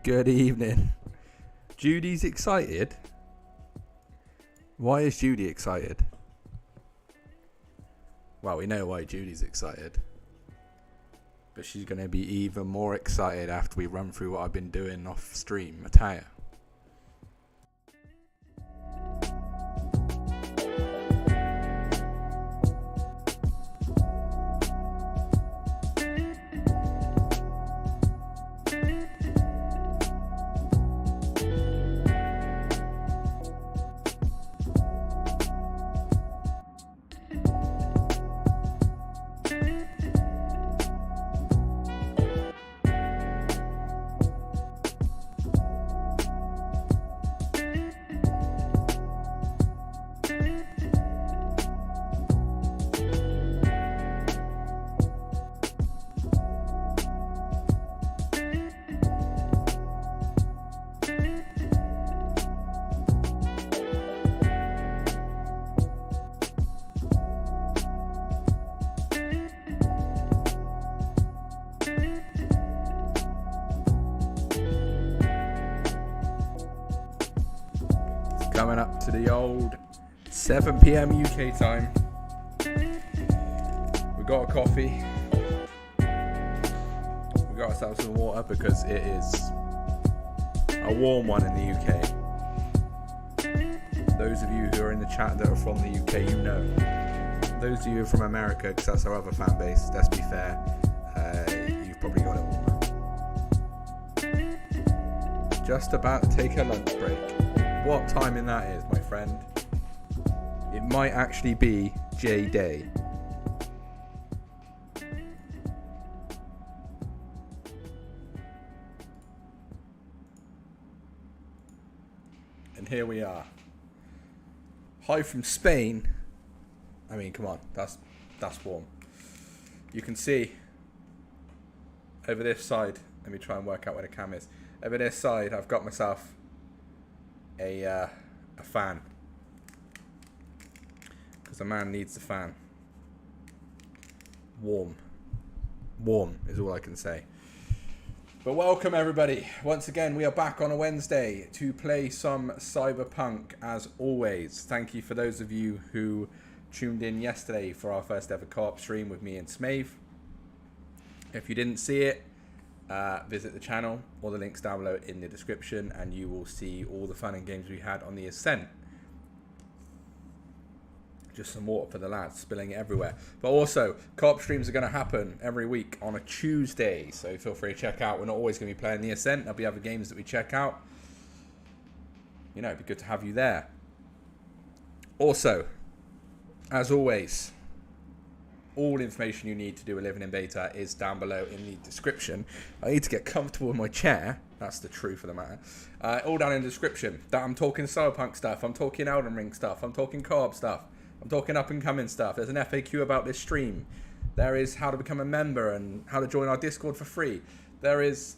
Good evening. Judy's excited? Why is Judy excited? Well, we know why Judy's excited. But she's going to be even more excited after we run through what I've been doing off stream. Mattia. Coming up to the old 7 p.m. UK time. We got a coffee. We got ourselves some water because it is a warm one in the UK. Those of you who are in the chat that are from the UK, you know. those of you from America, because that's our other fan base, let's be fair, you've probably got it all. Just about to take a lunch break. What timing that is, my friend. It might actually be J-Day. And here we are. Hi from Spain. I mean, come on, that's warm. You can see over this side. Let me try and work out where the cam is. Over this side, I've got myself a fan, because a man needs a fan. Warm is all I can say. But welcome everybody. Once again, we are back on a Wednesday to play some Cyberpunk as always. Thank you for those of you who tuned in yesterday for our first ever co-op stream with me and Smave. If you didn't see it, visit the channel or the links down below in the description and you will see all the fun and games we had on the Ascent. Just some water for the lads, spilling it everywhere. But also, co-op streams are going to happen every week on a Tuesday, so feel free to check out. We're not always going to be playing the Ascent. There'll be other games that we check out. You know, it'd be good to have you there. Also, as always, all information you need to do a living in beta is down below in the description. I need to get comfortable in my chair. That's the truth of the matter. All down in the description. That I'm talking Cyberpunk stuff. I'm talking Elden Ring stuff. I'm talking co-op stuff. I'm talking up and coming stuff. There's an FAQ about this stream. There is how to become a member and how to join our Discord for free. There is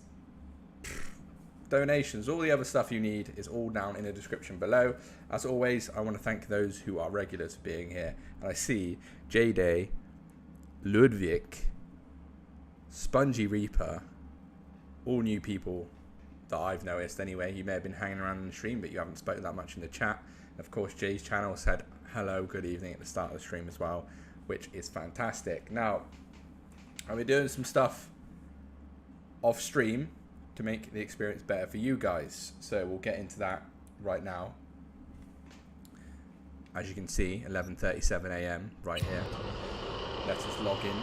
donations. All the other stuff you need is all down in the description below. As always, I want to thank those who are regulars for being here. And I see J-Day, Ludwig, Spongy Reaper, all new people that I've noticed anyway. You may have been hanging around in the stream, but you haven't spoken that much in the chat. Of course, Jay's channel said hello, good evening at the start of the stream as well, which is fantastic. Now, I'll be doing some stuff off stream to make the experience better for you guys. So we'll get into that right now. As you can see, 11:37 a.m. right here. Let us log in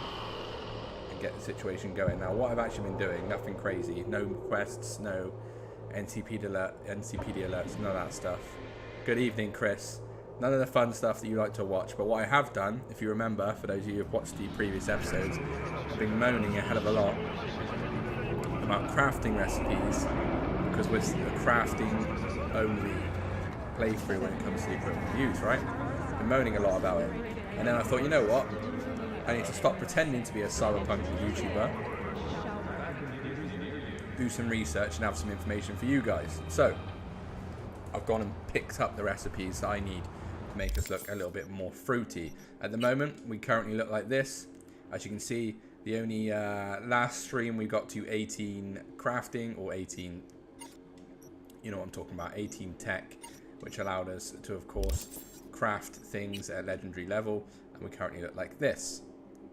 and get the situation going. Now, what I've actually been doing, nothing crazy. No quests, no NCPD alerts, none of that stuff. Good evening, Chris. None of the fun stuff that you like to watch. But what I have done, if you remember, for those of you who have watched the previous episodes, I've been moaning a hell of a lot about crafting recipes, because we're a crafting only playthrough when it comes to the equipment we use, right? I've been moaning a lot about it. And then I thought, you know what? I need to stop pretending to be a Cyberpunk YouTuber, do some research and have some information for you guys. So, I've gone and picked up the recipes that I need to make us look a little bit more fruity. At the moment, we currently look like this. As you can see, the only last stream we got to 18 crafting, or 18, you know what I'm talking about, 18 tech, which allowed us to, of course, craft things at legendary level, and we currently look like this.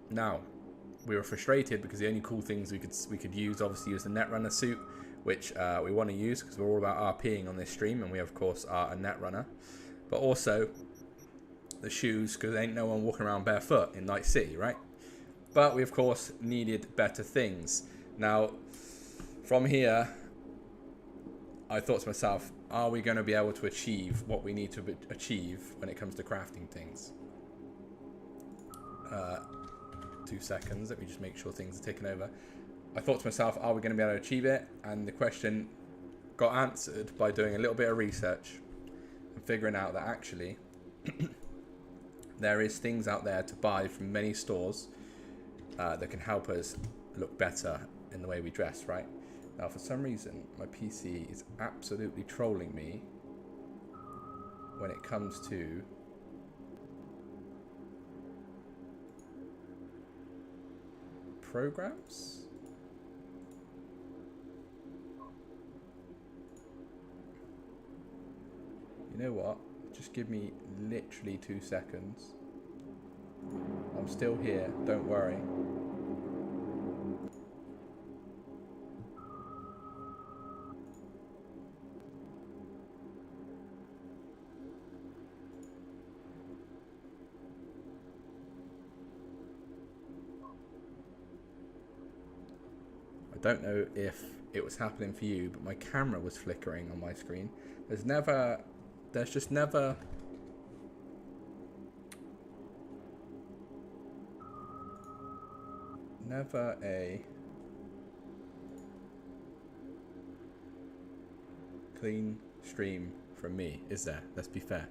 Now, we were frustrated because the only cool things we could use, obviously, was the Netrunner suit, which we want to use because we're all about RPing on this stream, and we of course are a Netrunner. But also the shoes, because there ain't no one walking around barefoot in Night City, right? But we of course needed better things. Now, from here, I thought to myself, are we going to be able to achieve what we need to achieve when it comes to crafting things? 2 seconds, let me just make sure things are taking over. I thought to myself, are we going to be able to achieve it? And the question got answered by doing a little bit of research and figuring out that actually there is things out there to buy from many stores that can help us look better in the way we dress, right? Now, for some reason, my PC is absolutely trolling me when it comes to programs. You know what? Just give me literally 2 seconds. I'm still here, don't worry. don't know if it was happening for you, but my camera was flickering on my screen. There's just never a clean stream from me, is there? Let's be fair.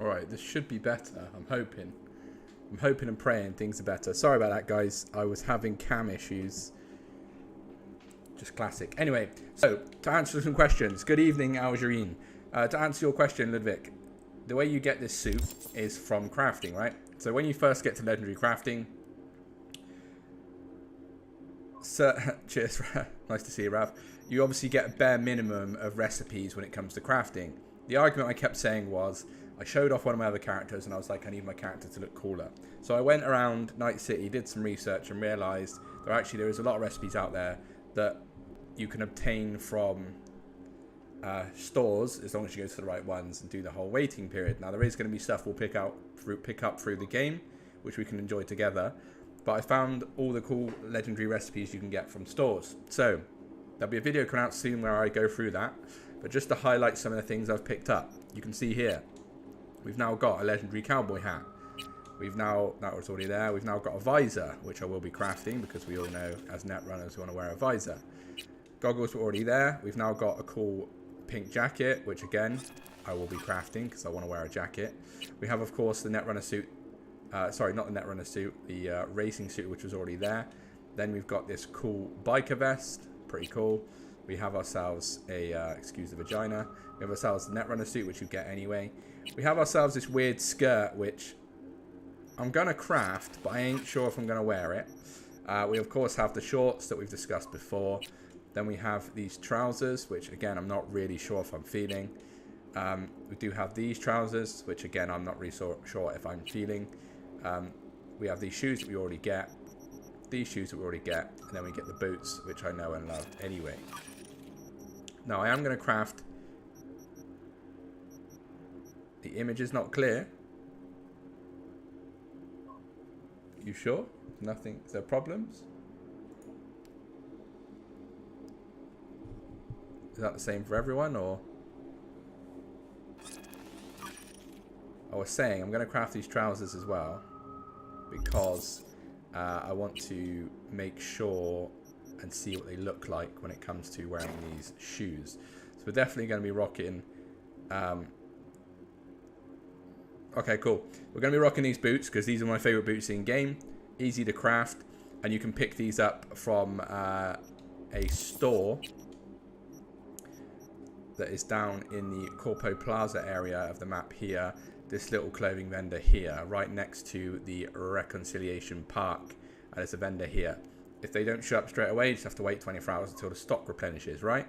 Alright, this should be better. I'm hoping and praying things are better. Sorry about that, guys. I was having cam issues. Just classic. Anyway, so to answer some questions. Good evening, Algerine. To answer your question, Ludwig, the way you get this suit is from crafting, right? So when you first get to legendary crafting, cheers, nice to see you, Rav. You obviously get a bare minimum of recipes when it comes to crafting. The argument I kept saying was, I showed off one of my other characters and I was like, I need my character to look cooler. So I went around Night City, did some research and realized there is a lot of recipes out there that you can obtain from stores as long as you go to the right ones and do the whole waiting period. Now there is going to be stuff we'll pick up through the game, which we can enjoy together. But I found all the cool legendary recipes you can get from stores. So there'll be a video coming out soon where I go through that. But just to highlight some of the things I've picked up, you can see here. We've now got a legendary cowboy hat. That was already there. We've now got a visor, which I will be crafting because we all know as net runners we want to wear a visor. Goggles were already there. We've now got a cool pink jacket, which again, I will be crafting because I want to wear a jacket. We have, of course, the netrunner suit. Sorry, not the netrunner suit, the racing suit, which was already there. Then we've got this cool biker vest, pretty cool. We have ourselves a, excuse the vagina, we have ourselves the netrunner suit, which you get anyway. We have ourselves this weird skirt, which I'm going to craft, but I ain't sure if I'm going to wear it. We, of course, have the shorts that we've discussed before. Then we have these trousers, which, again, I'm not really sure if I'm feeling. We do have these trousers, which, again, I'm not really sure if I'm feeling. We have these shoes that we already get. These shoes that we already get. And then we get the boots, which I know and love anyway. Now, I am going to craft... The image is not clear. You sure? Nothing. Is there problems? Is that the same for everyone, or? I was saying I'm going to craft these trousers as well because I want to make sure and see what they look like when it comes to wearing these shoes. So we're definitely going to be rocking. Okay, cool. We're going to be rocking these boots because these are my favorite boots in game. Easy to craft, and you can pick these up from a store that is down in the Corpo Plaza area of the map here. This little clothing vendor here, right next to the Reconciliation Park. And there's a vendor here. If they don't show up straight away, you just have to wait 24 hours until the stock replenishes, right?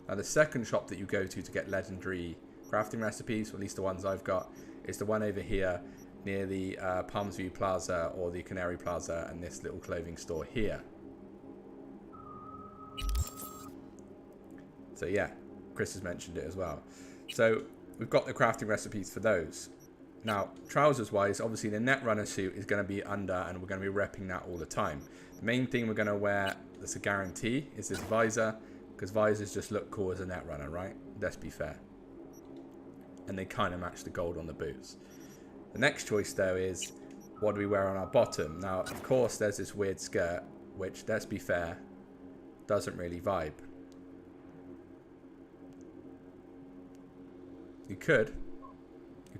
Now, the second shop that you go to get legendary crafting recipes, or at least the ones I've got, is the one over here near the Palmsview Plaza or the Canary Plaza and this little clothing store here. So yeah, Chris has mentioned it as well. So we've got the crafting recipes for those. Now, trousers-wise, obviously the Netrunner suit is going to be under, and we're going to be repping that all the time. The main thing we're going to wear, that's a guarantee, is this visor, because visors just look cool as a Netrunner, right? Let's be fair. And they kind of match the gold on the boots. The next choice, though, is what do we wear on our bottom? Now, of course, there's this weird skirt, which, let's be fair, doesn't really vibe. You could,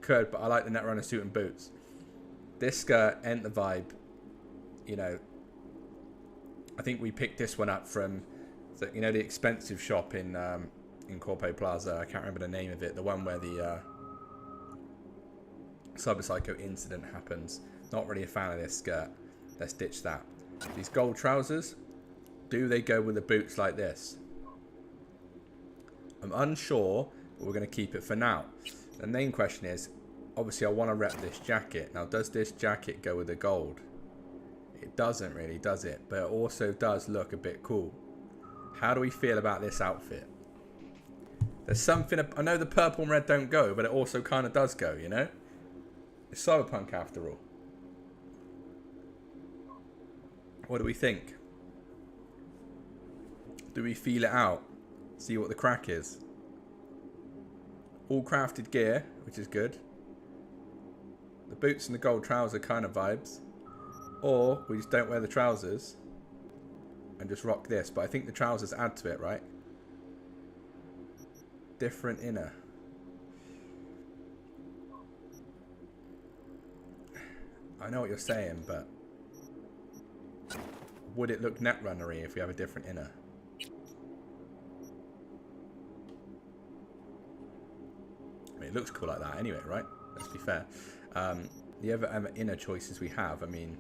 but I like the Netrunner suit and boots. This skirt ain't the vibe. You know, I think we picked this one up from, the, you know, the expensive shop in Corpo Plaza. I can't remember the name of it. The one where the Cyberpsycho incident happens. Not really a fan of this skirt. Let's ditch that. These gold trousers, do they go with the boots like this? I'm unsure, but we're going to keep it for now. The main question is, obviously I want to rep this jacket. Now, does this jacket go with the gold? It doesn't really, does it? But it also does look a bit cool. How do we feel about this outfit? There's something, I know the purple and red don't go, but it also kind of does go, you know? It's Cyberpunk after all. What do we think? Do we feel it out? See what the crack is? All crafted gear, which is good. The boots and the gold trouser kind of vibes. Or we just don't wear the trousers and just rock this. But I think the trousers add to it, right? Different inner. I know what you're saying, but would it look Netrunner-y if we have a different inner? I mean, it looks cool like that anyway, right? Let's be fair. The other inner choices we have, I mean,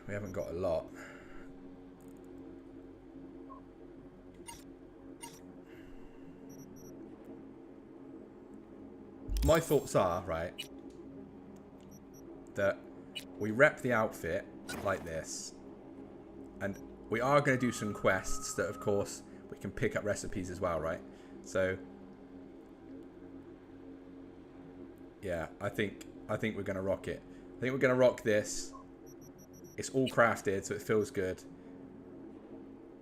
we haven't got a lot. My thoughts are, right, that we rep the outfit like this, and we are going to do some quests that, of course, we can pick up recipes as well, right? So, yeah, I think we're going to rock it. I think we're going to rock this. It's all crafted, so it feels good,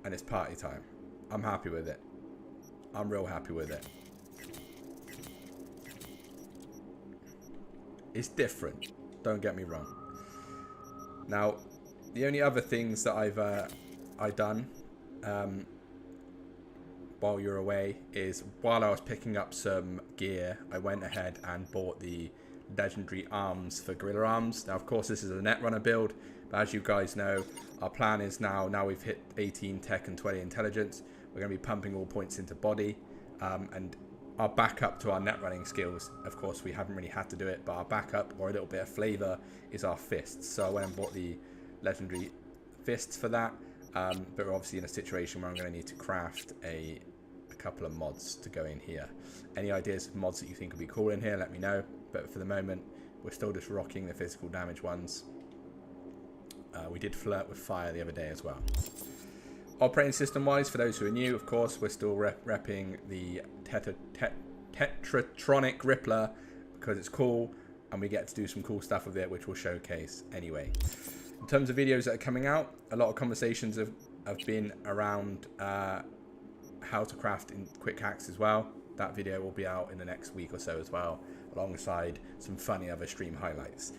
and it's party time. I'm happy with it. I'm real happy with it. It's different. Don't get me wrong. Now, the only other things that I've done while you're away is, while I was picking up some gear, I went ahead and bought the legendary arms for Gorilla Arms. Now, of course, this is a Netrunner build, but as you guys know, our plan is now we've hit 18 tech and 20 intelligence, we're going to be pumping all points into body, and our backup to our net running skills, of course, we haven't really had to do it, but our backup, or a little bit of flavour, is our fists. So I went and bought the legendary fists for that, but we're obviously in a situation where I'm going to need to craft a couple of mods to go in here. Any ideas of mods that you think would be cool in here, let me know. But for the moment, we're still just rocking the physical damage ones. We did flirt with fire the other day as well. Operating system wise, for those who are new, of course, we're still repping the Tetratronic Rippler because it's cool and we get to do some cool stuff with it, which we'll showcase anyway. In terms of videos that are coming out, a lot of conversations have been around how to craft in quick hacks as well. That video will be out in the next week or so as well, alongside some funny other stream highlights.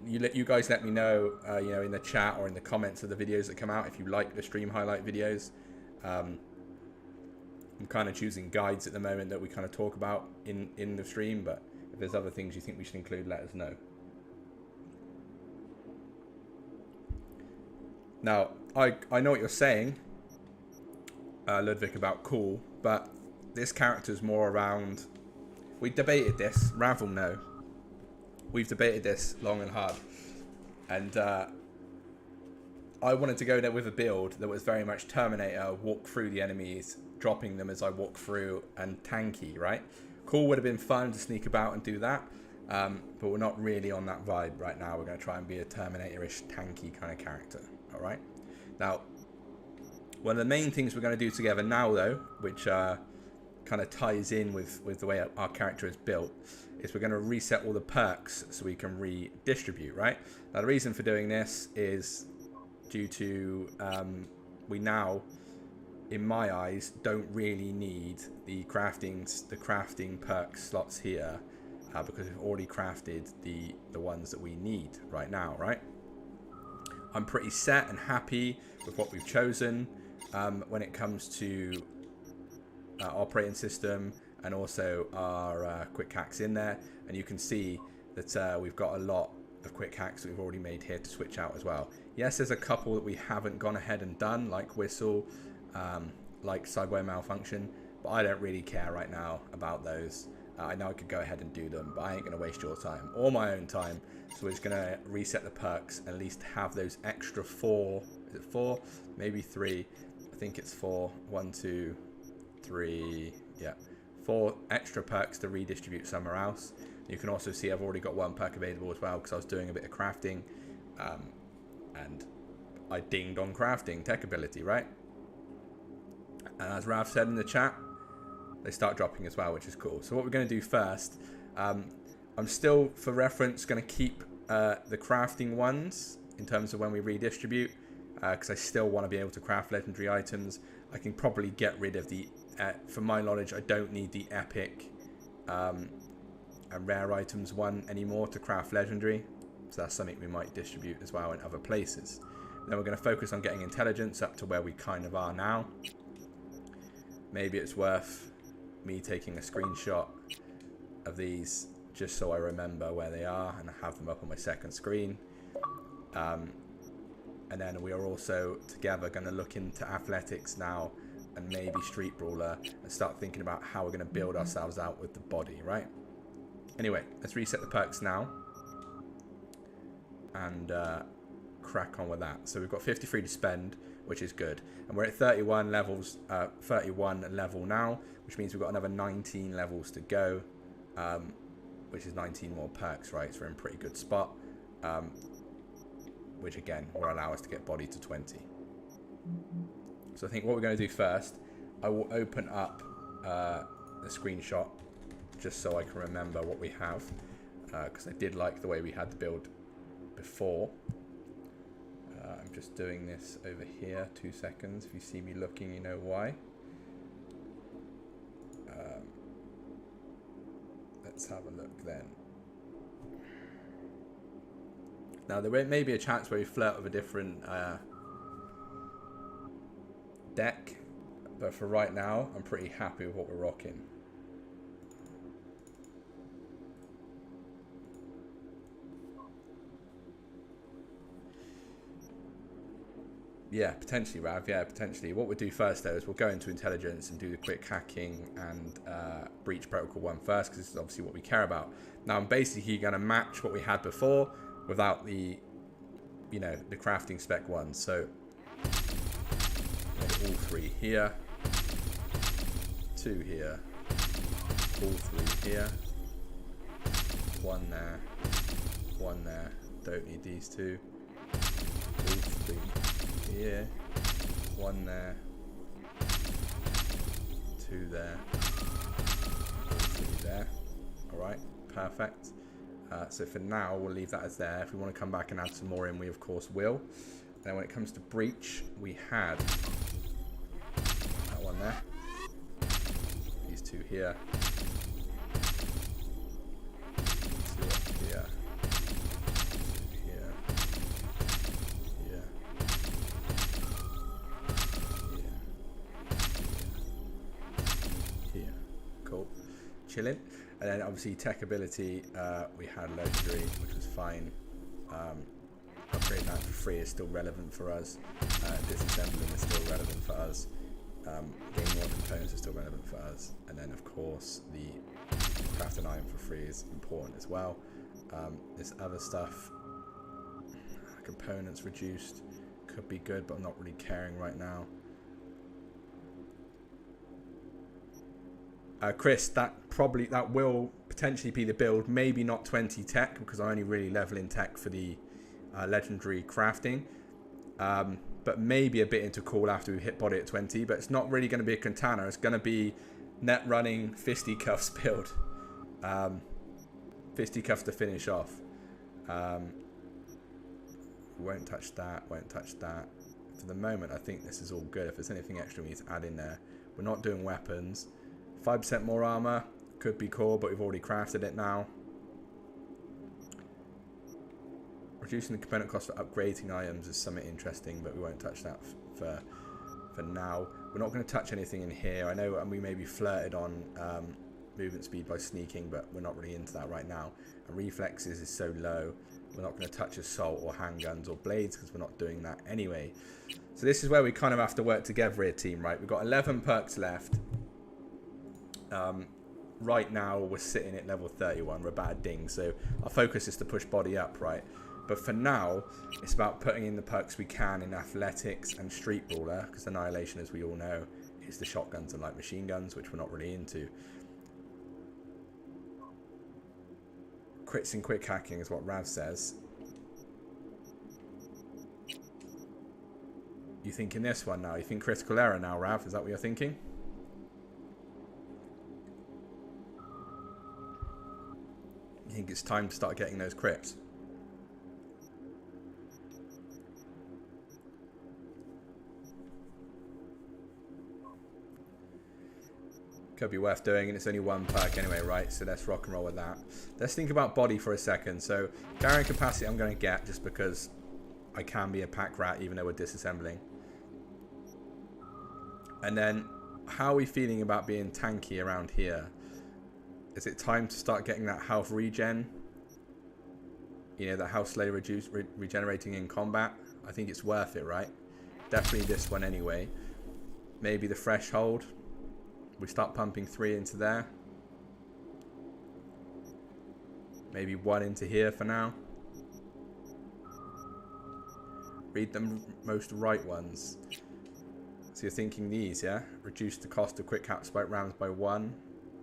You guys let me know, you know, in the chat or in the comments of the videos that come out if you like the stream highlight videos. I'm kind of choosing guides at the moment that we kind of talk about in the stream, but if there's other things you think we should include, let us know. Now, I know what you're saying, Ludwig, about cool, but this character's more around... We debated this. Ravel, no. We've debated this long and hard. And I wanted to go there with a build that was very much Terminator, walk through the enemies, dropping them as I walk through, and tanky, right? Cool would have been fun to sneak about and do that, but we're not really on that vibe right now. We're going to try and be a Terminator-ish, tanky kind of character, all right? Now, one of the main things we're going to do together now, though, which kind kind of ties in with the way our character is built, is we're going to reset all the perks so we can redistribute, right? Now, the reason for doing this is due to we now, in my eyes, don't really need the crafting perk slots here because we've already crafted the ones that we need right now, right? I'm pretty set and happy with what we've chosen when it comes to operating system and also our quick hacks in there, and you can see that we've got a lot of quick hacks that we've already made here to switch out as well. Yes, there's a couple that we haven't gone ahead and done, like whistle, like sideway malfunction, but I don't really care right now about those. I know I could go ahead and do them, but I ain't going to waste your time or my own time. So we're just going to reset the perks and at least have those extra 4. Is it 4? Maybe 3. I think it's 4. 1, 2, 3. Yeah. 4 extra perks to redistribute somewhere else. You can also see I've already got 1 perk available as well because I was doing a bit of crafting. And I dinged on crafting tech ability, right? And as Rav said in the chat, they start dropping as well, which is cool. So what we're going to do first, I'm still, for reference, going to keep the crafting ones in terms of when we redistribute, because I still want to be able to craft legendary items. I can probably get rid of the, from my knowledge, I don't need the epic and rare items one anymore to craft legendary. So that's something we might distribute as well in other places. Then we're going to focus on getting intelligence up to where we kind of are now. Maybe it's worth me taking a screenshot of these just so I remember where they are and I have them up on my second screen. And then we are also together going to look into athletics now and maybe street brawler and start thinking about how we're going to build ourselves out with the body, right? Anyway, let's reset the perks now and crack on with that. So we've got 53 to spend, which is good, and we're at 31 levels, 31 level now, which means we've got another 19 levels to go, which is 19 more perks, right? So we're in a pretty good spot, which again will allow us to get body to 20. So I think what we're going to do first, I will open up the screenshot just so I can remember what we have, because I did like the way we had the build before. I'm just doing this over here, 2 seconds. If you see me looking, you know why. Let's have a look then. Now there may be a chance where we flirt with a different deck, but for right now I'm pretty happy with what we're rocking. Yeah, potentially, Rav. Yeah, potentially. What we'll do first, though, is we'll go into intelligence and do the quick hacking and breach protocol 1 first, because this is obviously what we care about. Now, I'm basically going to match what we had before without the, you know, the crafting spec ones. So, all 3 here, 2 here, all 3 here, 1 there, 1 there. Don't need these 2. All 3. Here, 1 there, 2 there, 3 there. Alright, perfect. So for now, we'll leave that as there. If we want to come back and add some more in, we of course will. And then when it comes to breach, we had that 1 there, these 2 here, 2 up here. Chilling. And then obviously tech ability, we had legendary, which was fine. Upgrade that for free is still relevant for us. Disassembling is still relevant for us. Getting more components is still relevant for us. And then of course the craft an item for free is important as well. This other stuff, components reduced, could be good, but I'm not really caring right now. Chris, that will potentially be the build. Maybe not 20 tech, because I only really level in tech for the legendary crafting. But maybe a bit into cool after we hit body at 20. But it's not really going to be a katana. It's going to be Net running fisticuffs build. Fisticuffs to finish off. Won't touch that, won't touch that. For the moment, I think this is all good. If there's anything extra we need to add in there. We're not doing weapons. 5% more armor. Could be cool, but we've already crafted it now. Reducing the component cost for upgrading items is something interesting, but we won't touch that for now. We're not going to touch anything in here. I know we maybe flirted on movement speed by sneaking, but we're not really into that right now. And reflexes is so low. We're not going to touch assault or handguns or blades because we're not doing that anyway. So this is where we kind of have to work together here, team, right? We've got 11 perks left. Right now, we're sitting at level 31. We're about a ding. So our focus is to push body up, right? But for now, it's about putting in the perks we can in athletics and street brawler, because annihilation, as we all know, is the shotguns and light machine guns, which we're not really into. Crits and quick hacking is what Rav says. You thinking this one now? You think critical error now, Rav? Is that what you're thinking? You think it's time to start getting those crits? Could be worth doing, and it's only one perk anyway, right? So let's rock and roll with that. Let's think about body for a second. So carrying capacity I'm going to get just because I can be a pack rat even though we're disassembling. And then how are we feeling about being tanky around here? Is it time to start getting that health regen? You know, that health slowly regenerating in combat? I think it's worth it, right? Definitely this one anyway. Maybe the threshold. We start pumping 3 into there. Maybe 1 into here for now. Read them most right ones. So you're thinking these, yeah? Reduce the cost of quick cap spike rounds by 1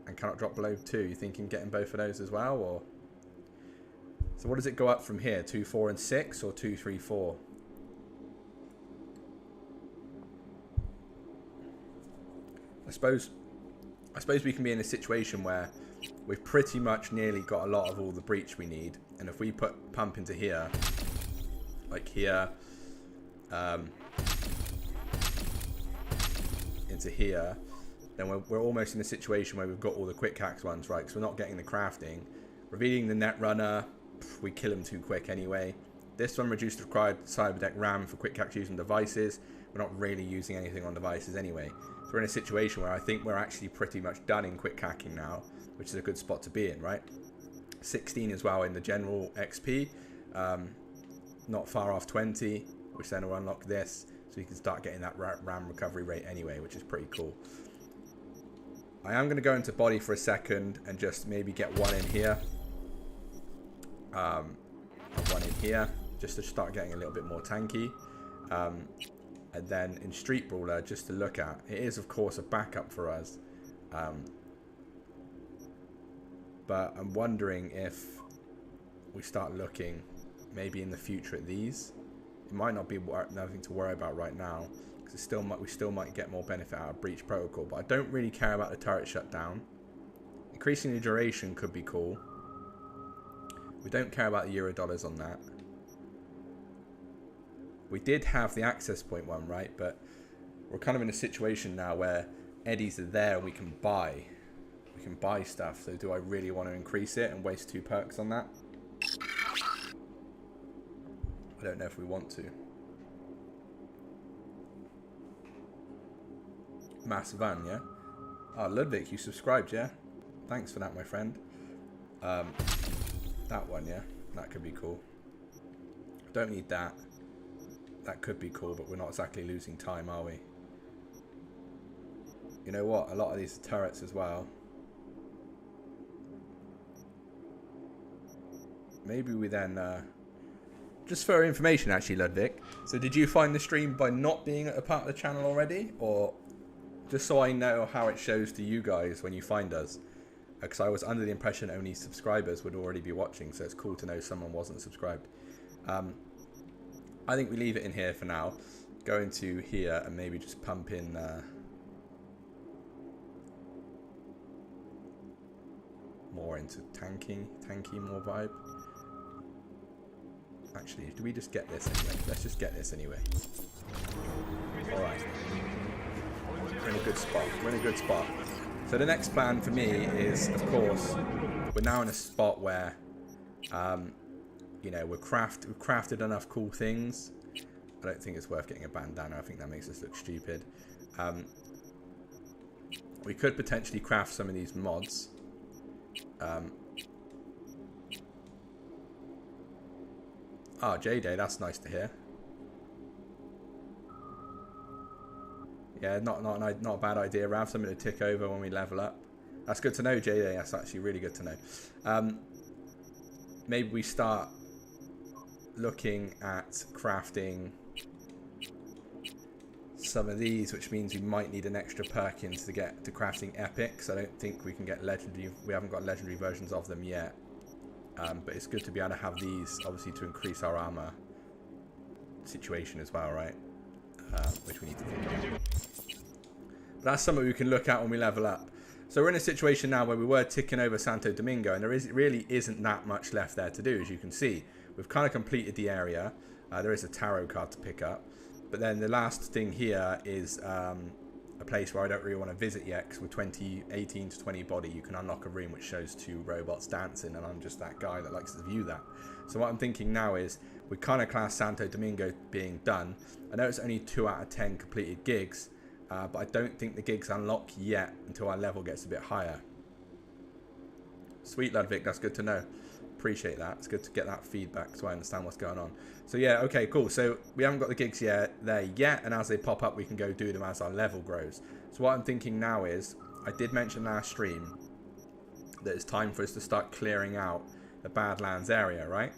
and cannot drop below 2. You thinking getting both of those as well, or? So what does it go up from here? 2, 4, and 6, or 2, 3, 4? I suppose we can be in a situation where we've pretty much nearly got a lot of all the breach we need, and if we put pump into here, like here, into here, then we're almost in a situation where we've got all the quick hacks ones, right? Because we're not getting the crafting. Revealing the net runner, we kill him too quick anyway. This one reduced required Cyberdeck RAM for quick hacks using devices. We're not really using anything on devices anyway. So we're in a situation where I think we're actually pretty much done in quick hacking now, which is a good spot to be in, right? 16 as well in the general XP, not far off 20, which then will unlock this, so you can start getting that RAM recovery rate anyway, which is pretty cool. I am going to go into body for a second and just maybe get 1 in here, and 1 in here, just to start getting a little bit more tanky. And then in Street Brawler, just to look at, it is of course a backup for us, but I'm wondering if we start looking maybe in the future at these. It might not be nothing to worry about right now, because we still might get more benefit out of Breach Protocol, but I don't really care about the turret shutdown. Increasing the duration could be cool. We don't care about the Euro dollars on that. We did have the access point one, right? But we're kind of in a situation now where eddies are there and we can buy. We can buy stuff. So do I really want to increase it and waste 2 perks on that? I don't know if we want to. Massive Van, yeah? Oh, Ludwig, you subscribed, yeah? Thanks for that, my friend. That one, yeah? That could be cool. Don't need that. That could be cool, but we're not exactly losing time, are we? You know what? A lot of these are turrets as well. Maybe we then... just for information, actually, Ludwig. So did you find the stream by not being a part of the channel already? Or just so I know how it shows to you guys when you find us? Because I was under the impression only subscribers would already be watching, so it's cool to know someone wasn't subscribed. I think we leave it in here for now. Go into here and maybe just pump in more into tanky more vibe. Actually, do we just get this anyway? Let's just get this anyway. Alright. We're in a good spot. We're in a good spot. So the next plan for me is, of course, we're now in a spot where, you know, we've crafted enough cool things. I don't think it's worth getting a bandana. I think that makes us look stupid. We could potentially craft some of these mods. Oh, J-Day, that's nice to hear. Yeah, not a bad idea. Have something to tick over when we level up. That's good to know, J-Day. That's actually really good to know. Maybe we start looking at crafting some of these, which means we might need an extra perk in to get to crafting epics. I don't think we can get legendary. We haven't got legendary versions of them yet. But it's good to be able to have these, obviously, to increase our armor situation as well, right? Which we need to figure out. But that's something we can look at when we level up. So we're in a situation now where we were ticking over Santo Domingo, and there really isn't that much left there to do, as you can see. We've kind of completed the area. There is a tarot card to pick up. But then the last thing here is a place where I don't really want to visit yet, because with 18 to 20 body, you can unlock a room which shows 2 robots dancing, and I'm just that guy that likes to view that. So what I'm thinking now is, we kind of class Santo Domingo being done. I know it's only 2 out of 10 completed gigs, but I don't think the gigs unlock yet until our level gets a bit higher. Sweet, Ludwig, that's good to know. Appreciate that. It's good to get that feedback so I understand what's going on. So yeah, okay, cool. So we haven't got the gigs there yet, and as they pop up, we can go do them as our level grows. So what I'm thinking now is, I did mention last stream that it's time for us to start clearing out the Badlands area, right?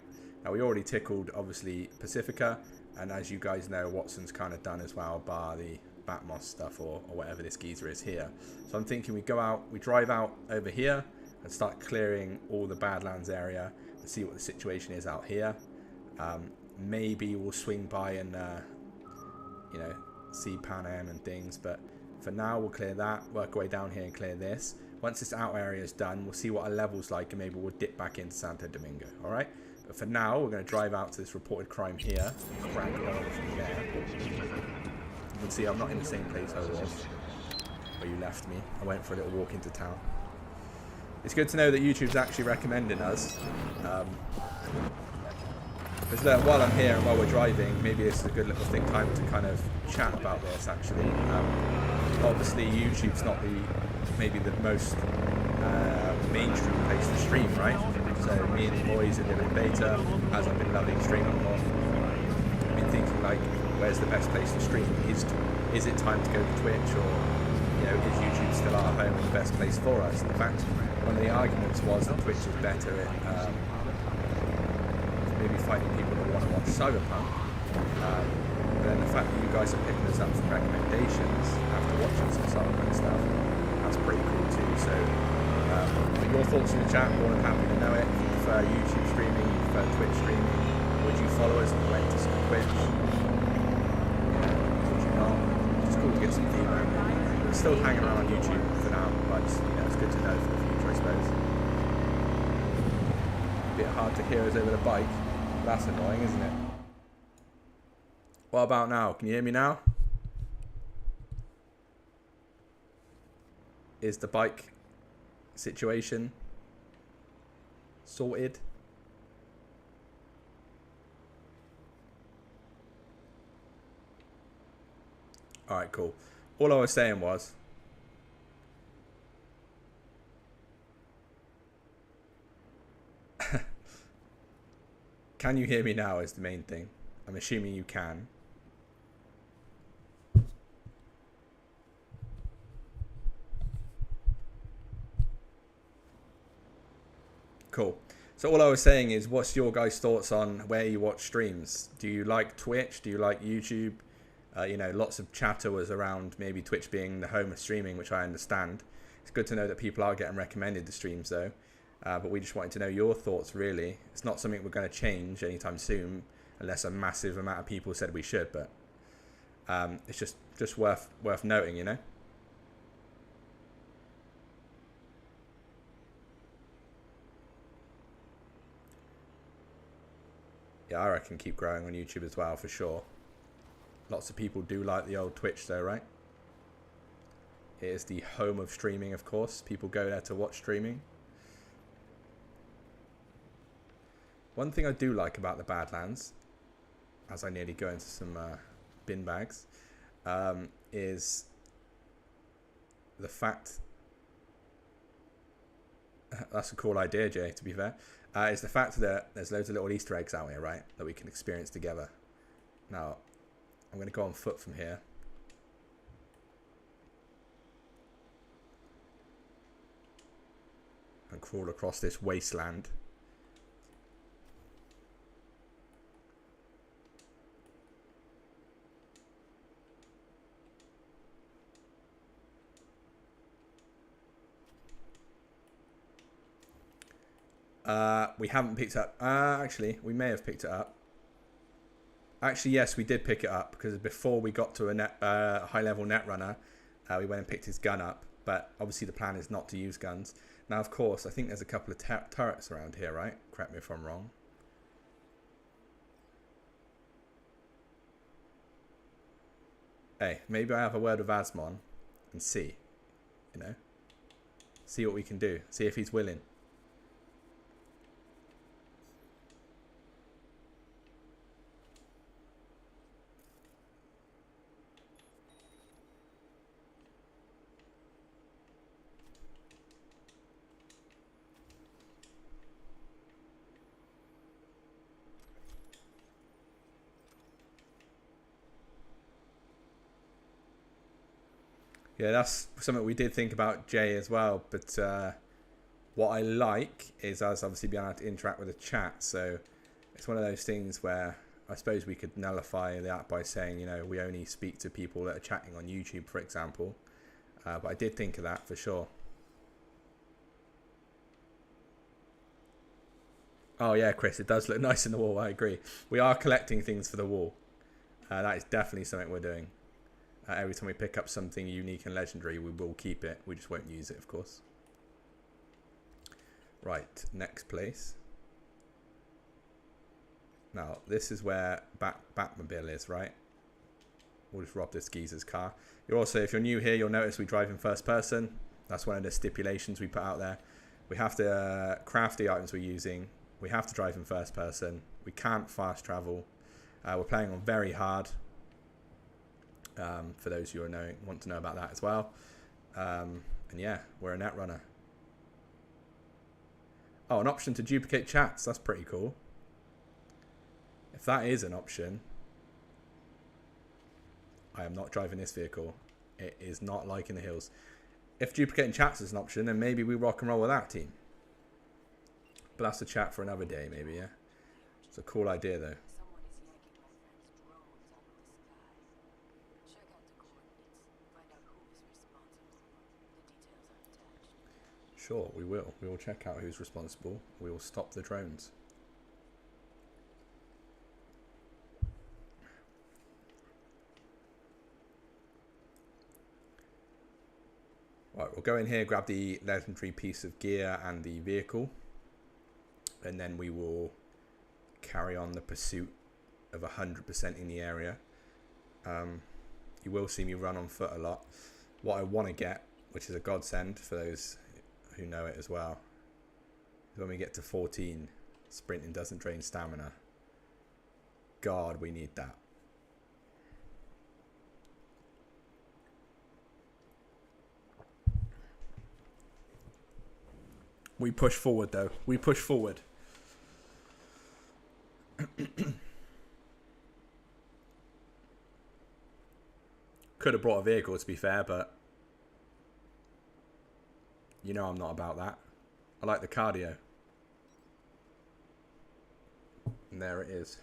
Now we already tickled, obviously, Pacifica, and as you guys know, Watson's kind of done as well, bar the Batmos stuff or whatever this geezer is here. So I'm thinking we go out, we drive out over here, and start clearing all the Badlands area and see what the situation is out here. Maybe we'll swing by and, you know, see Pan Am and things. But for now, we'll clear that, work our way down here and clear this. Once this outer area is done, we'll see what our level's like, and maybe we'll dip back into Santo Domingo, all right? But for now, we're going to drive out to this reported crime here and crack it on from there. You can see I'm not in the same place I was where you left me. I went for a little walk into town. It's good to know that YouTube's actually recommending us. Because look, while I'm here and while we're driving, maybe this is a good little time to kind of chat about this, actually. Obviously, YouTube's not maybe the most mainstream place to stream, right? So me and the boys are living in beta, as I've been loving streaming more. I've been thinking, like, where's the best place to stream? Is it time to go to Twitch, or, you know, is YouTube still our home and the best place for us? In fact, one of the arguments was that Twitch is better at maybe finding people that want to watch Cyberpunk. But then the fact that you guys are picking us up from recommendations after watching some Cyberpunk stuff, that's pretty cool too. So your thoughts in the chat, more than happy to know it. If you prefer YouTube streaming, you prefer Twitch streaming, would you follow us and went to some Twitch? Yeah, would you not? It's cool to get some feedback. We're still hanging around on YouTube for now, but you know, it's good to know for the future, I suppose. A bit hard to hear us over the bike. That's annoying, isn't it? What about now? Can you hear me now? Is the bike situation sorted? Alright, cool. All I was saying was, can you hear me now is the main thing. I'm assuming you can. Cool. So all I was saying is, what's your guys' thoughts on where you watch streams? Do you like Twitch? Do you like YouTube? You know, lots of chatter was around maybe Twitch being the home of streaming, which I understand. It's good to know that people are getting recommended the streams, though. But we just wanted to know your thoughts, really. It's not something we're going to change anytime soon, unless a massive amount of people said we should. But it's just worth noting, you know. Yeah, I reckon keep growing on YouTube as well, for sure. Lots of people do like the old Twitch though, right? It is the home of streaming, of course. People go there to watch streaming. One thing I do like about the Badlands, as I nearly go into some bin bags, is the fact... That's a cool idea, Jay, to be fair. Is the fact that there's loads of little Easter eggs out here, right? That we can experience together. Now, I'm going to go on foot from here. And crawl across this wasteland. We haven't picked up... actually, we may have picked it up. Actually, yes, we did pick it up. Because before we got to a high-level netrunner, we went and picked his gun up. But obviously the plan is not to use guns. Now, of course, I think there's a couple of turrets around here, right? Correct me if I'm wrong. Hey, maybe I have a word with Asmon and see, you know? See what we can do. See if he's willing. Yeah, that's something we did think about, Jay, as well. But what I like is us obviously being able to interact with the chat. So it's one of those things where I suppose we could nullify that by saying, you know, we only speak to people that are chatting on YouTube, for example. But I did think of that for sure. Oh, yeah, Chris, it does look nice in the wall. I agree. We are collecting things for the wall. That is definitely something we're doing. Every time we pick up something unique and legendary, we will keep it. We just won't use it, of course. Right, next place. Now, this is where Batmobile is, right? We'll just rob this geezer's car. You're also, if you're new here, you'll notice we drive in first person. That's one of the stipulations we put out there. We have to craft the items we're using. We have to drive in first person. We can't fast travel. We're playing on very hard. For those who want to know about that as well. And yeah, we're a netrunner. Oh, an option to duplicate chats. That's pretty cool. If that is an option, I am not driving this vehicle. It is not like in the hills. If duplicating chats is an option, then maybe we rock and roll with that team. But that's a chat for another day, maybe, yeah? It's a cool idea, though. Sure, we will. We will check out who's responsible. We will stop the drones. Right, we'll go in here, grab the legendary piece of gear and the vehicle. And then we will carry on the pursuit of 100% in the area. You will see me run on foot a lot. What I want to get, which is a godsend for those who know it as well, is when we get to 14, sprinting doesn't drain stamina. God, we need that. We push forward, though. We push forward. Could have brought a vehicle, to be fair, but you know I'm not about that. I like the cardio. And there it is.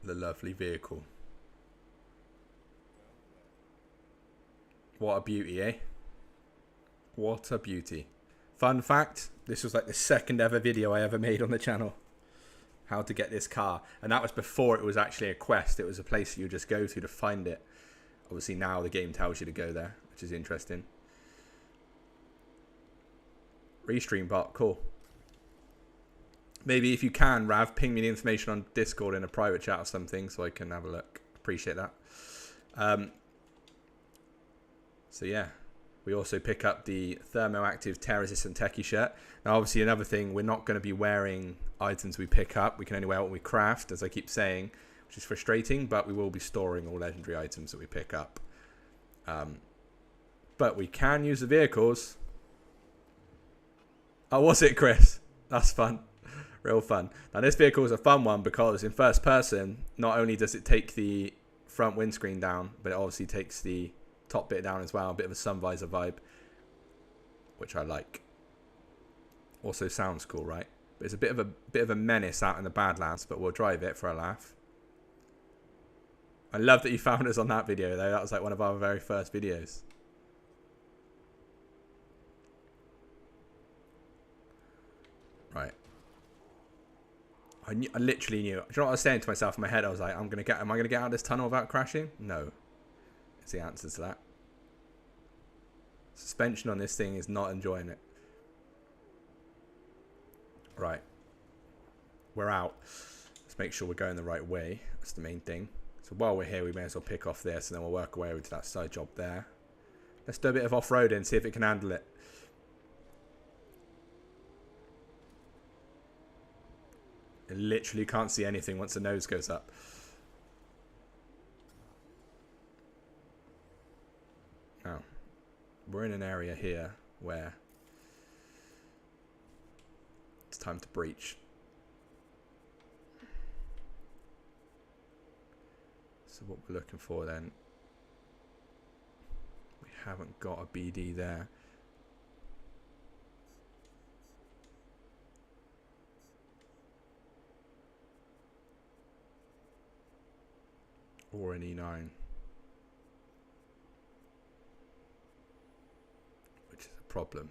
The lovely vehicle. What a beauty, eh? What a beauty. Fun fact, this was like the second ever video I ever made on the channel. How to get this car. And that was before it was actually a quest. It was a place you just go to find it. Obviously now the game tells you to go there. which is interesting. Restream bot, cool. Maybe if you can, Rav, ping me the information on Discord in a private chat or something so I can have a look. Appreciate that. So yeah, we also pick up the thermoactive tear-resistant techie shirt. Now obviously another thing, we're not going to be wearing items we pick up. We can only wear what we craft, as I keep saying, which is frustrating, but we will be storing all legendary items that we pick up. But we can use the vehicles. Oh, was it, Chris? That's fun. Real fun. Now this vehicle is a fun one because in first person, not only does it take the front windscreen down, but it obviously takes the top bit down as well. A bit of a sun visor vibe, which I like. Also sounds cool, right? But it's a bit of a menace out in the Badlands, but we'll drive it for a laugh. I love that you found us on that video though. That was like one of our very first videos. Right. I literally knew. Do you know what I was saying to myself in my head? I was like, am I going to get out of this tunnel without crashing? No. It's the answer to that. Suspension on this thing is not enjoying it. Right. We're out. Let's make sure we're going the right way. That's the main thing. So while we're here, we may as well pick off this and then we'll work our way over to that side job there. Let's do a bit of off-roading and see if it can handle it. It literally can't see anything once the nose goes up. Now, we're in an area here where it's time to breach. So what we're looking for then, we haven't got a BD there. Or an E9. Which is a problem.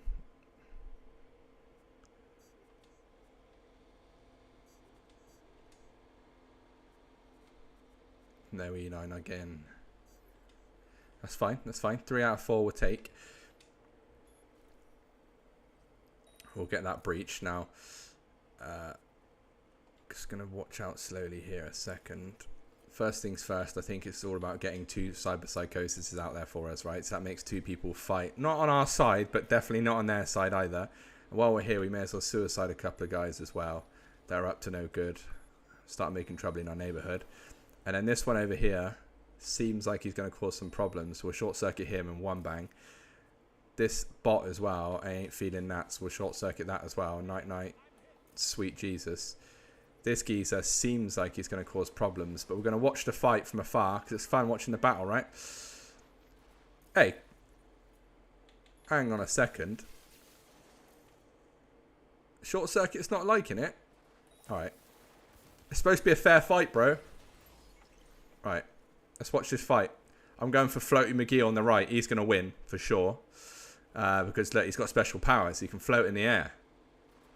No E9 again. That's fine, that's fine. 3 out of 4 we'll take. We'll get that breach now. Just going to watch out slowly here a second. First things first, I think it's all about getting 2 cyberpsychoses out there for us, right? So that makes 2 people fight. Not on our side, but definitely not on their side either. And while we're here, we may as well suicide a couple of guys as well. They're up to no good. Start making trouble in our neighborhood. And then this one over here seems like he's going to cause some problems. So we'll short circuit him and one bang. This bot as well, I ain't feeling that, so we'll short circuit that as well. Night night, sweet Jesus. This geezer seems like he's going to cause problems, but we're going to watch the fight from afar because it's fun watching the battle, right? Hey, hang on a second. Short circuit's not liking it. All right, it's supposed to be a fair fight, bro. Right, let's watch this fight. I'm going for Floaty McGee on the right. He's going to win for sure because look, he's got special powers. He can float in the air.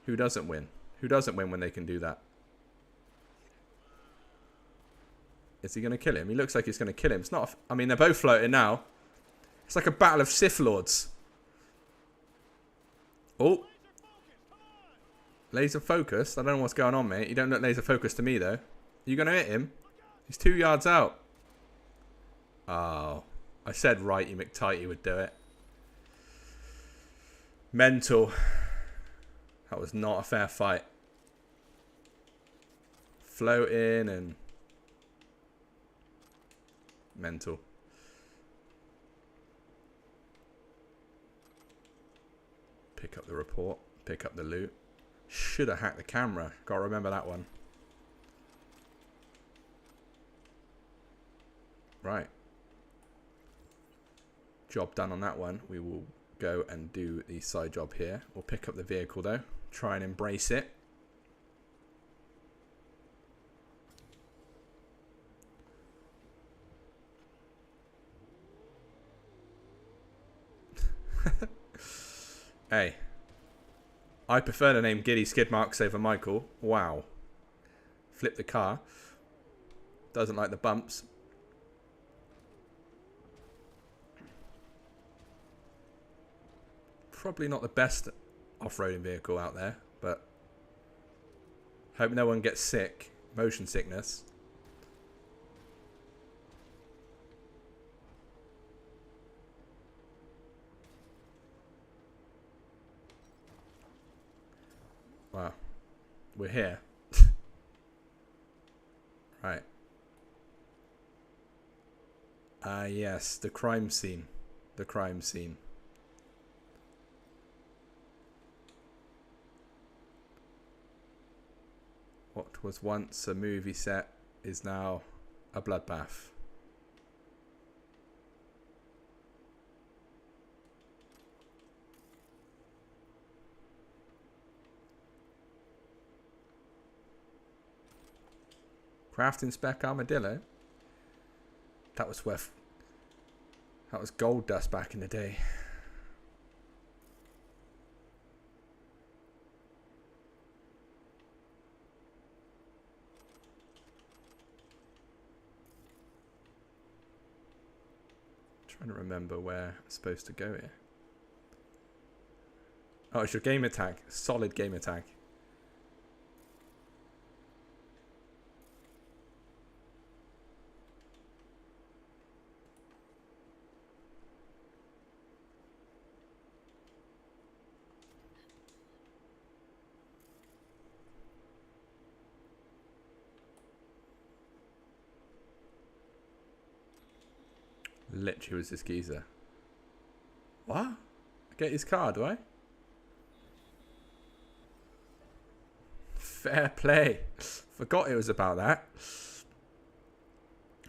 Who doesn't win? Who doesn't win when they can do that? Is he going to kill him? He looks like he's going to kill him. It's not. I mean, they're both floating now. It's like a battle of Sith Lords. Oh. Laser focused. I don't know what's going on, mate. You don't look laser focused to me, though. Are you going to hit him? He's 2 yards out. Oh. I said Righty McTighty would do it. Mental. That was not a fair fight. Floating and... mental. Pick up the report. Pick up the loot. Should have hacked the camera. Gotta remember that one. Right. Job done on that one. We will go and do the side job here. We'll pick up the vehicle though. Try and embrace it. Hey, I prefer the name Giddy Skidmarks over Michael. Wow. Flip the car. Doesn't like the bumps. Probably not the best off-roading vehicle out there, but hope no one gets sick. Motion sickness. Wow. We're here. Right. Ah, yes. The crime scene. The crime scene. What was once a movie set is now a bloodbath. Crafting spec armadillo. That was worth. That was gold dust back in the day. Trying to remember where I'm supposed to go here. Oh, it's your gamer tag. Solid gamer tag. Literally was this geezer. What? I get his car, do I? Fair play. Forgot it was about that.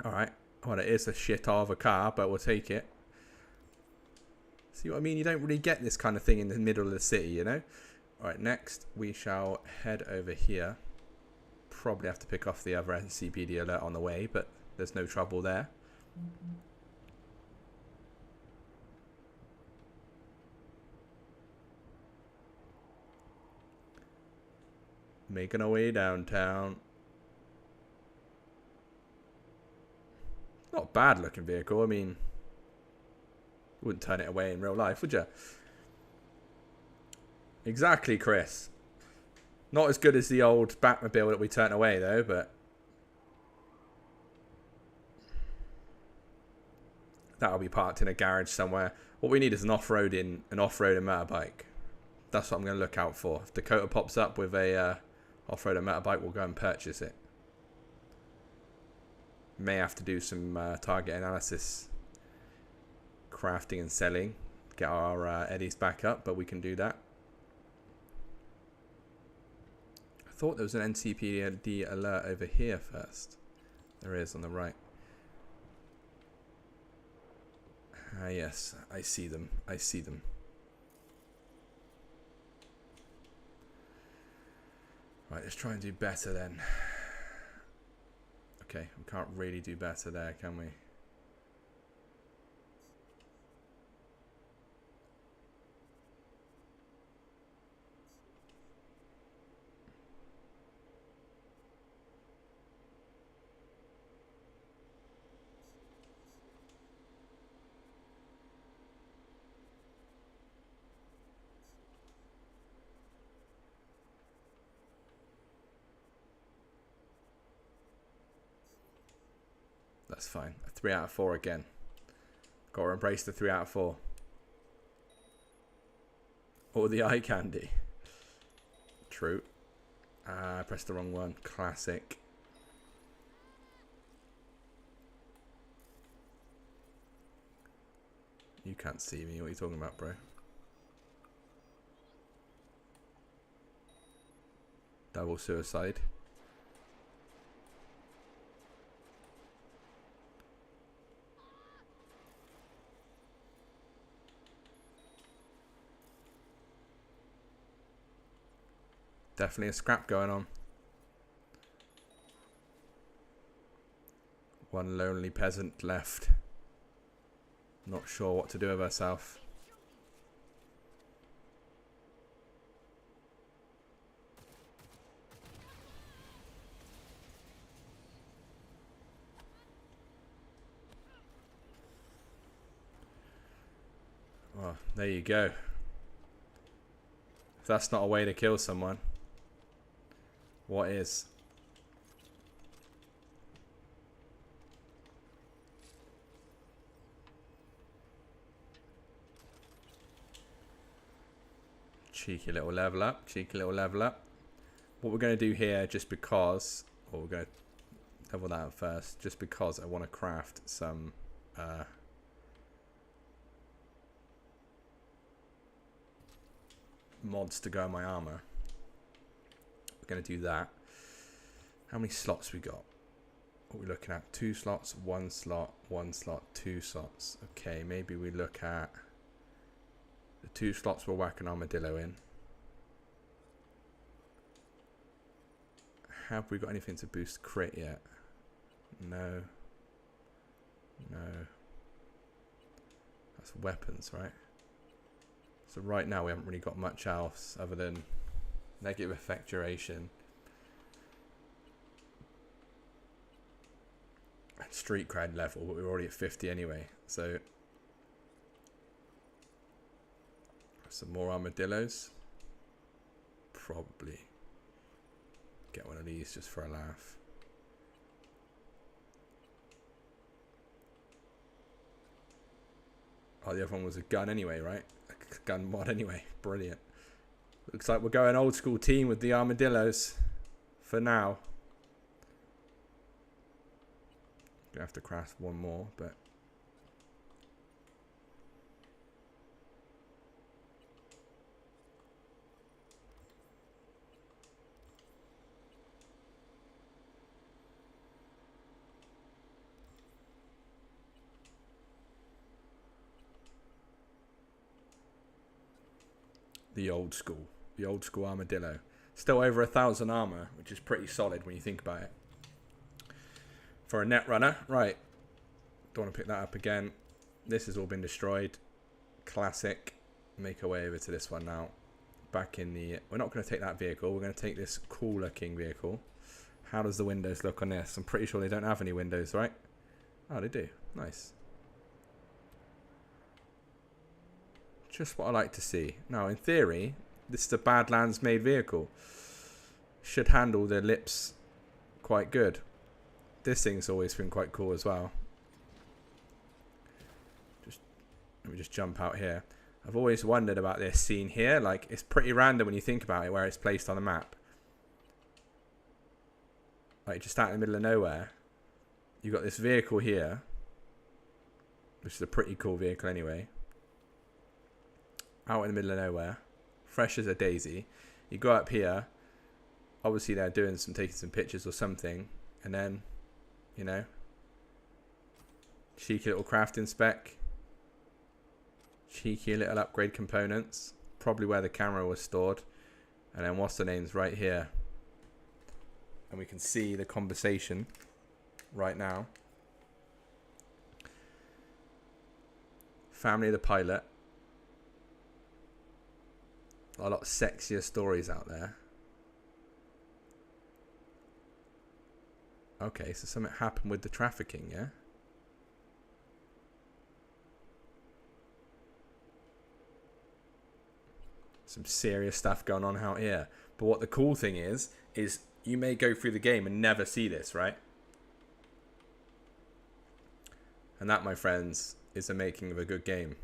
Alright. Well, it is a shit of a car, but we'll take it. See what I mean? You don't really get this kind of thing in the middle of the city, you know? Alright, next we shall head over here. Probably have to pick off the other NCPD alert on the way, but there's no trouble there. Making our way downtown. Not a bad looking vehicle. I mean, you wouldn't turn it away in real life, would you? Exactly, Chris. Not as good as the old Batmobile that we turned away, though, but that'll be parked in a garage somewhere. What we need is an off-roading motorbike. That's what I'm going to look out for. If Dakota pops up with a off-roading motorbike, we'll go and purchase it. May have to do some target analysis, crafting and selling, get our eddies back up, but we can do that. I thought there was an NCPD alert over here first. There is on the right. Ah, yes, I see them. I see them. Right, let's try and do better then. Okay, we can't really do better there, can we? That's fine. A 3 out of 4 again. Got to embrace the 3 out of 4. Or the eye candy. True. I pressed the wrong one. Classic. You can't see me. What are you talking about, bro? Double suicide. Definitely a scrap going on. One lonely peasant left. Not sure what to do with herself. Well, there you go. that's not a way to kill someone, what is? Cheeky little level up. Cheeky little level up. What we're going to do here, just because, or we're going to level that up first, just because I want to craft some mods to go in my armor. We're going to do that. How many slots we got? What are we looking at? 2 slots, 1 slot, 1 slot, 2 slots. Okay, maybe we look at the 2 slots we'll whack an armadillo in. Have we got anything to boost crit yet? No. No. That's weapons, right? So right now we haven't really got much else other than negative effect duration. And street cred level, but we're already at 50 anyway. So some more armadillos. Probably get one of these just for a laugh. Oh, the other one was a gun anyway, right? A gun mod anyway. Brilliant. Looks like we're going old school team with the armadillos for now. Gonna have to craft one more, but the old school armadillo. Still over 1,000 armor, which is pretty solid when you think about it. For a net runner, right. Don't want to pick that up again. This has all been destroyed. Classic. Make our way over to this one now. Back in the... We're not going to take that vehicle. We're going to take this cool looking vehicle. How does the windows look on this? I'm pretty sure they don't have any windows, right? Oh, they do. Nice. Just what I like to see. Now, in theory, this is a Badlands made vehicle. Should handle the lips quite good. This thing's always been quite cool as well. Let me just jump out here. I've always wondered about this scene here. Like, it's pretty random when you think about it, where it's placed on the map. Like, just out in the middle of nowhere. You've got this vehicle here, which is a pretty cool vehicle anyway. Out in the middle of nowhere, fresh as a daisy. You go up here, obviously they're taking some pictures or something, and then, you know, cheeky little crafting spec, cheeky little upgrade components, probably where the camera was stored, and then what's the name's right here, and we can see the conversation right now. Family of the pilot. A lot sexier stories out there. Okay, so something happened with the trafficking, yeah? Some serious stuff going on out here. But what the cool thing is you may go through the game and never see this, right? And that, my friends, is the making of a good game.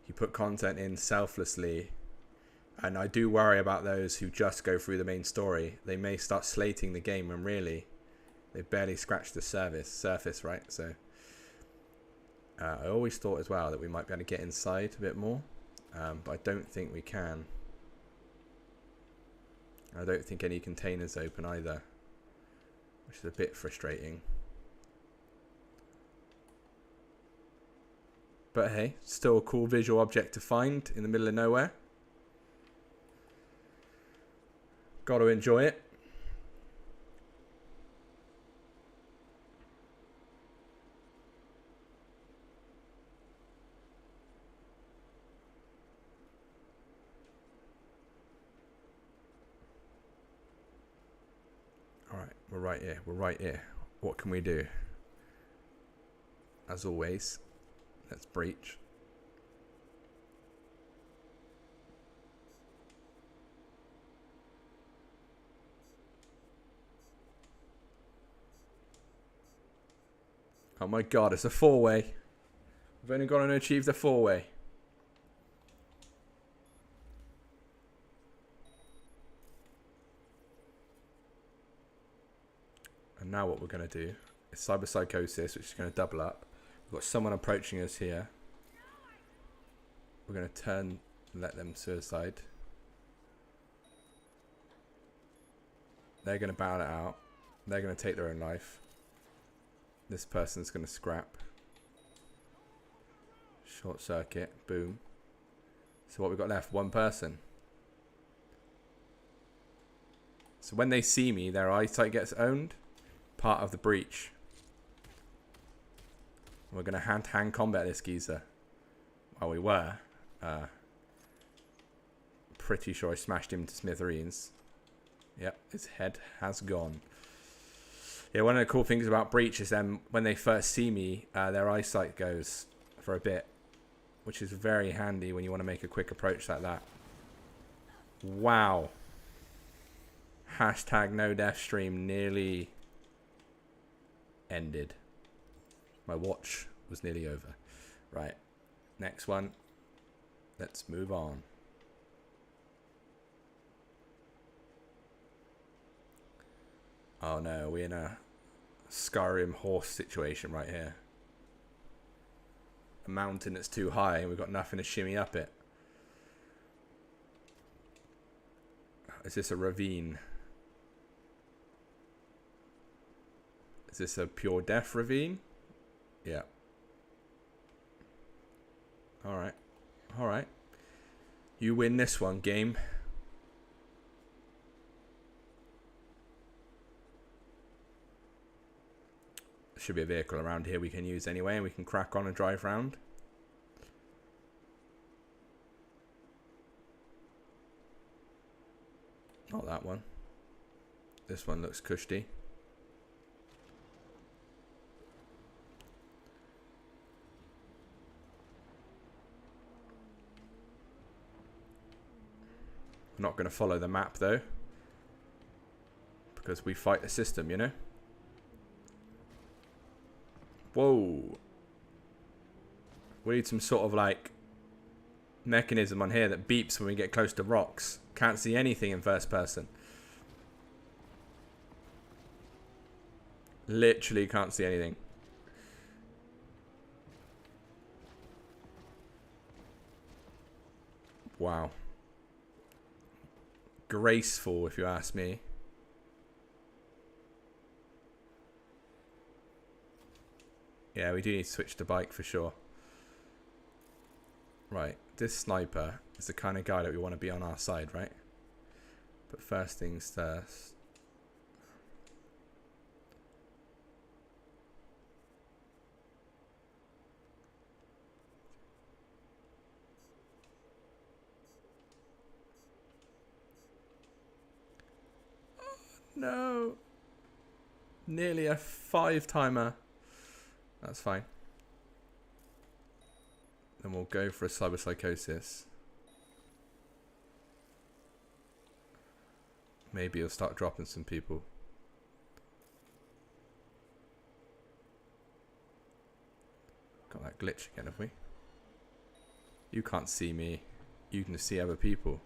You put content in selflessly. And I do worry about those who just go through the main story. They may start slating the game when really they've barely scratched the surface, right? So I always thought as well that we might be able to get inside a bit more, but I don't think we can. I don't think any containers open either, which is a bit frustrating. But hey, still a cool visual object to find in the middle of nowhere. Got to enjoy it. All right, we're right here. We're right here. What can we do? As always, let's breach. Oh my god, it's a 4-way. We've only got to achieve the 4-way. And now what we're going to do is cyberpsychosis, which is going to double up. We've got someone approaching us here. We're going to turn and let them suicide. They're going to battle it out. They're going to take their own life. This person's going to scrap. Short circuit. Boom. So what we've got left? One person. So when they see me, their eyesight gets owned. Part of the breach. We're going to hand-to-hand combat this geezer. Well, we were. Pretty sure I smashed him to smithereens. Yep, his head has gone. Yeah, one of the cool things about breach is then when they first see me, their eyesight goes for a bit, which is very handy when you want to make a quick approach like that. Wow. Hashtag no death stream nearly ended. My watch was nearly over. Right. Next one. Let's move on. Oh no, we're in a Skyrim horse situation right here. A mountain that's too high and we've got nothing to shimmy up it. Is this a ravine? Is this a pure death ravine? Yeah. Alright. Alright. You win this one, game. There should be a vehicle around here we can use anyway, and we can crack on and drive round. Not that one. This one looks cushy. I'm not going to follow the map though, because we fight the system, you know. Whoa. We need some sort of like mechanism on here that beeps when we get close to rocks. Can't see anything in first person. Literally can't see anything. Wow. Graceful, if you ask me. Yeah, we do need to switch to bike for sure. Right, this sniper is the kind of guy that we want to be on our side, right? But first things first. No. Nearly a 5-timer. That's fine. Then we'll go for a cyberpsychosis. Maybe he'll start dropping some people. Got that glitch again, have we? You can't see me. You can see other people.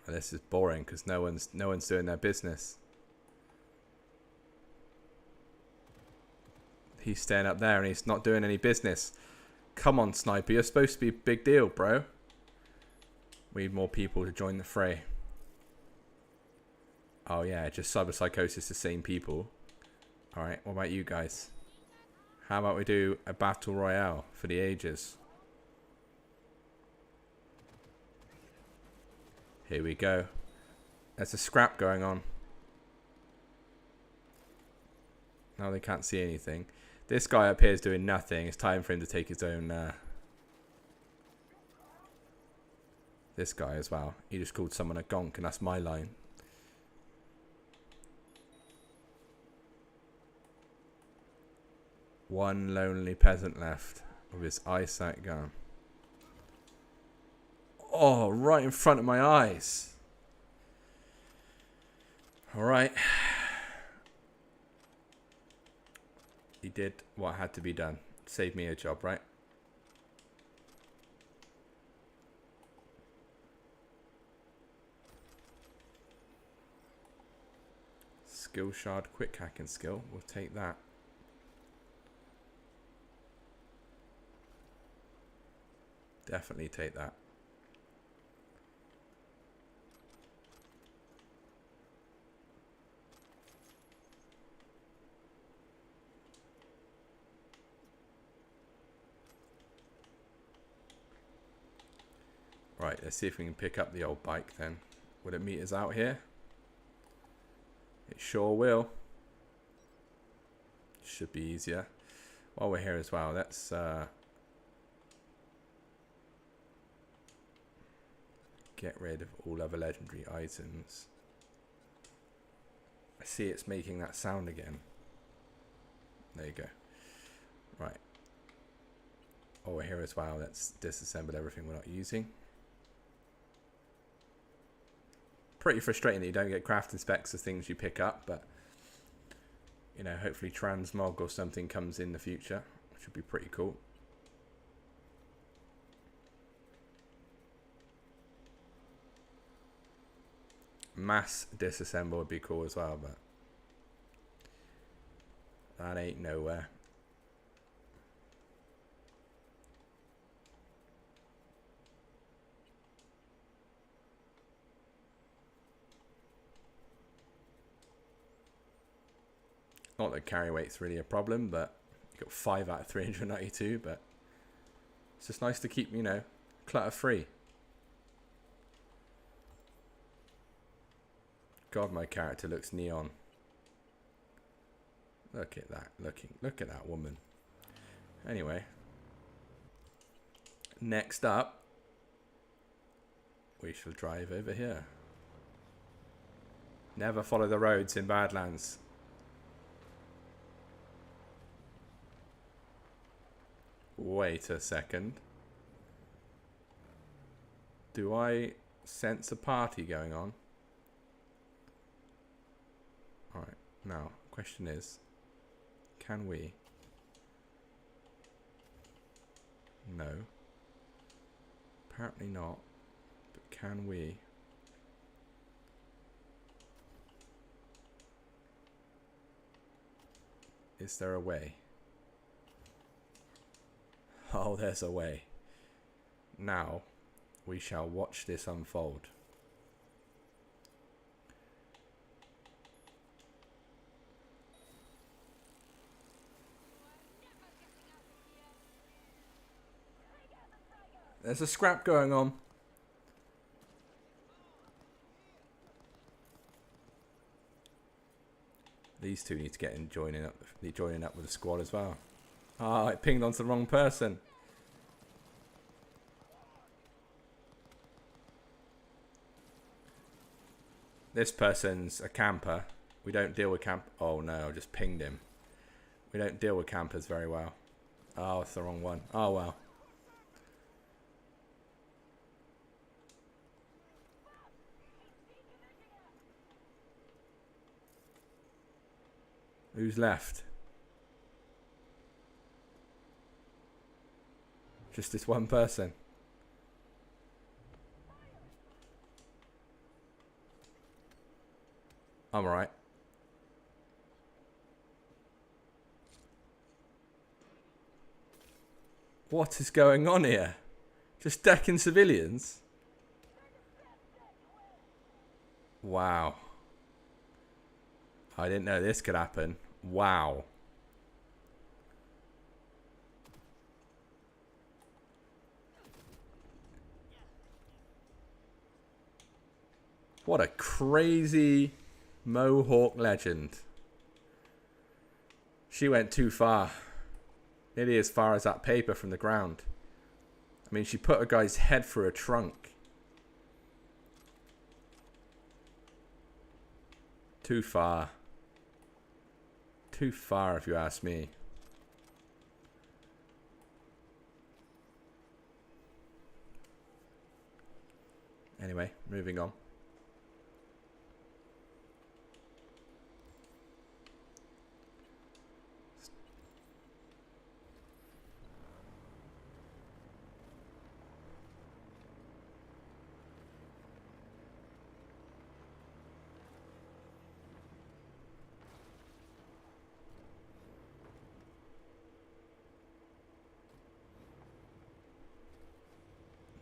This is boring because no one's doing their business. He's staying up there and he's not doing any business. Come on, sniper, you're supposed to be a big deal, bro. We need more people to join the fray. Oh yeah, just cyberpsychosis, the same people. Alright, what about you guys? How about we do a battle royale for the ages? Here we go. There's a scrap going on. Now they can't see anything. This guy up here is doing nothing. It's time for him to take his own... This guy as well. He just called someone a gonk and that's my line. One lonely peasant left. with his eyesight gun. Oh, right in front of my eyes. Alright. He did what had to be done. Saved me a job, right? Skill shard, quick hacking skill. We'll take that. Definitely take that. Right, let's see if we can pick up the old bike then. Will it meet us out here? It sure will. Should be easier. While we're here as well, let's get rid of all other legendary items. I see it's making that sound again. There you go. Right. While we're here as well, let's disassemble everything we're not using. Pretty frustrating that you don't get crafting specs of things you pick up, but you know, hopefully transmog or something comes in the future, which would be pretty cool. Mass disassemble would be cool as well, but that ain't nowhere. Not that carry weight's really a problem, but you got 5 out of 392, but it's just nice to keep, you know, clutter free. God, my character looks neon. Look at that, look at that woman. Anyway, next up, we shall drive over here. Never follow the roads in Badlands. Wait a second. Do I sense a party going on? Alright, now, question is, can we? No. Apparently not. But can we? Is there a way? Oh, there's a way. Now, we shall watch this unfold. There's a scrap going on. These two need to get in joining up with the squad as well. Ah, it pinged onto the wrong person. This person's a camper. We don't deal with camp. Oh no, I just pinged him. We don't deal with campers very well. Oh, it's the wrong one. Oh well. Who's left? Just this one person. I'm alright. What is going on here? Just decking civilians? Wow. I didn't know this could happen. Wow. What a crazy Mohawk legend. She went too far. Nearly as far as that paper from the ground. I mean, she put a guy's head through a trunk. Too far. Too far, if you ask me. Anyway, moving on.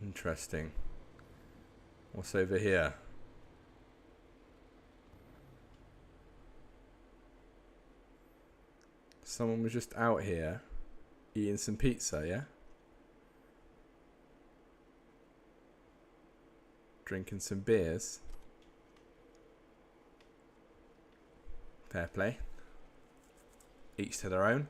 Interesting. What's over here? Someone was just out here eating some pizza, yeah? Drinking some beers. Fair play. Each to their own.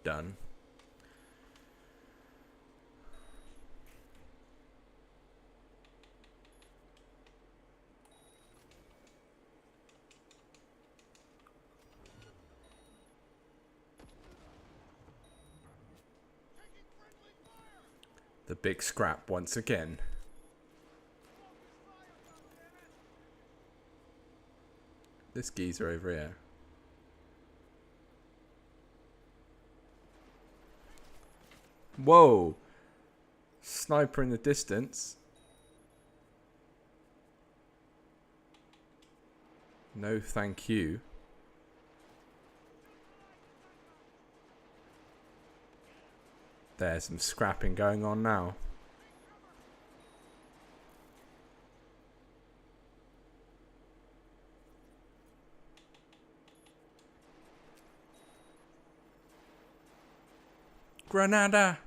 Done. The big scrap once again. This geezer over here. Whoa! Sniper in the distance. No, thank you. There's some scrapping going on now. Granada!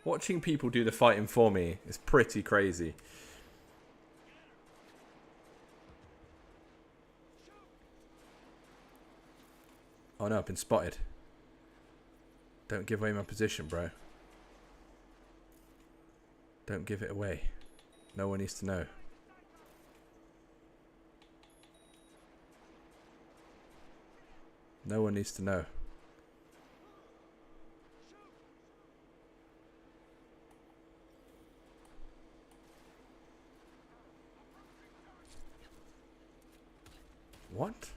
Watching people do the fighting for me is pretty crazy. Oh no, I've been spotted. Don't give away my position, bro. Don't give it away. No one needs to know. No one needs to know. What?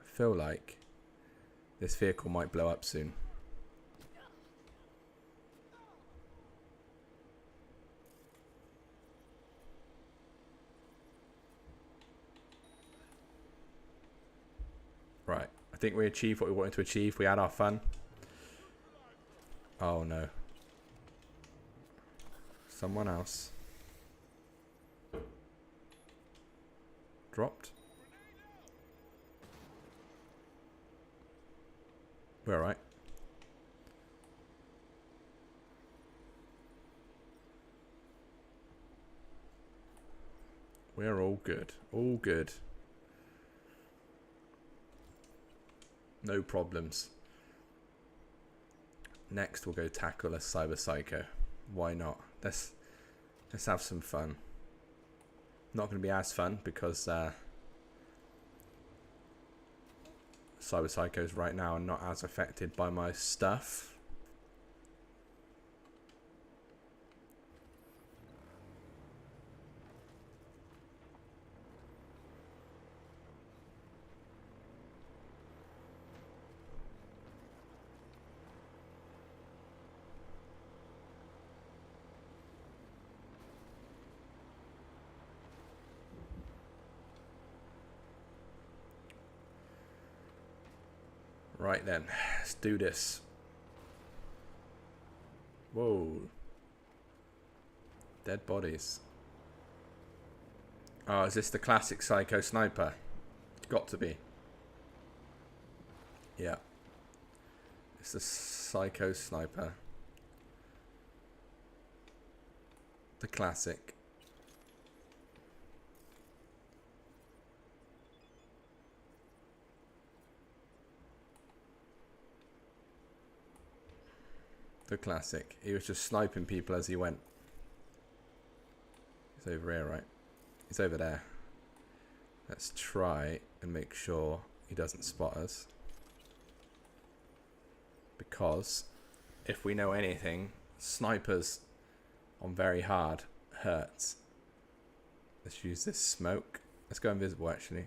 I feel like this vehicle might blow up soon. Right, I think we achieved what we wanted to achieve. We had our fun. Oh no. Someone else. Dropped. We're alright. We're all good. All good. No problems. Next we'll go tackle a Cyberpsycho. Why not? Let's have some fun. Not going to be as fun because Cyberpsychos right now are not as affected by my stuff. Right then, let's do this. Whoa. Dead bodies. Oh, is this the classic Psycho Sniper? It's got to be. Yeah. It's the Psycho Sniper. The classic. The classic. He was just sniping people as he went. He's over here, right? He's over there. Let's try and make sure he doesn't spot us. Because if we know anything, snipers on very hard hurts. Let's use this smoke. Let's go invisible actually.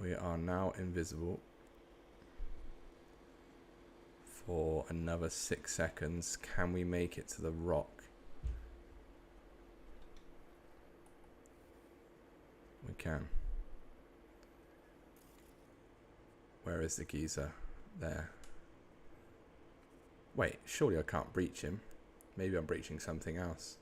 We are now invisible for another 6 seconds. Can we make it to the rock? We can. Where is the geezer? There. Wait, surely I can't breach him. Maybe I'm breaching something else.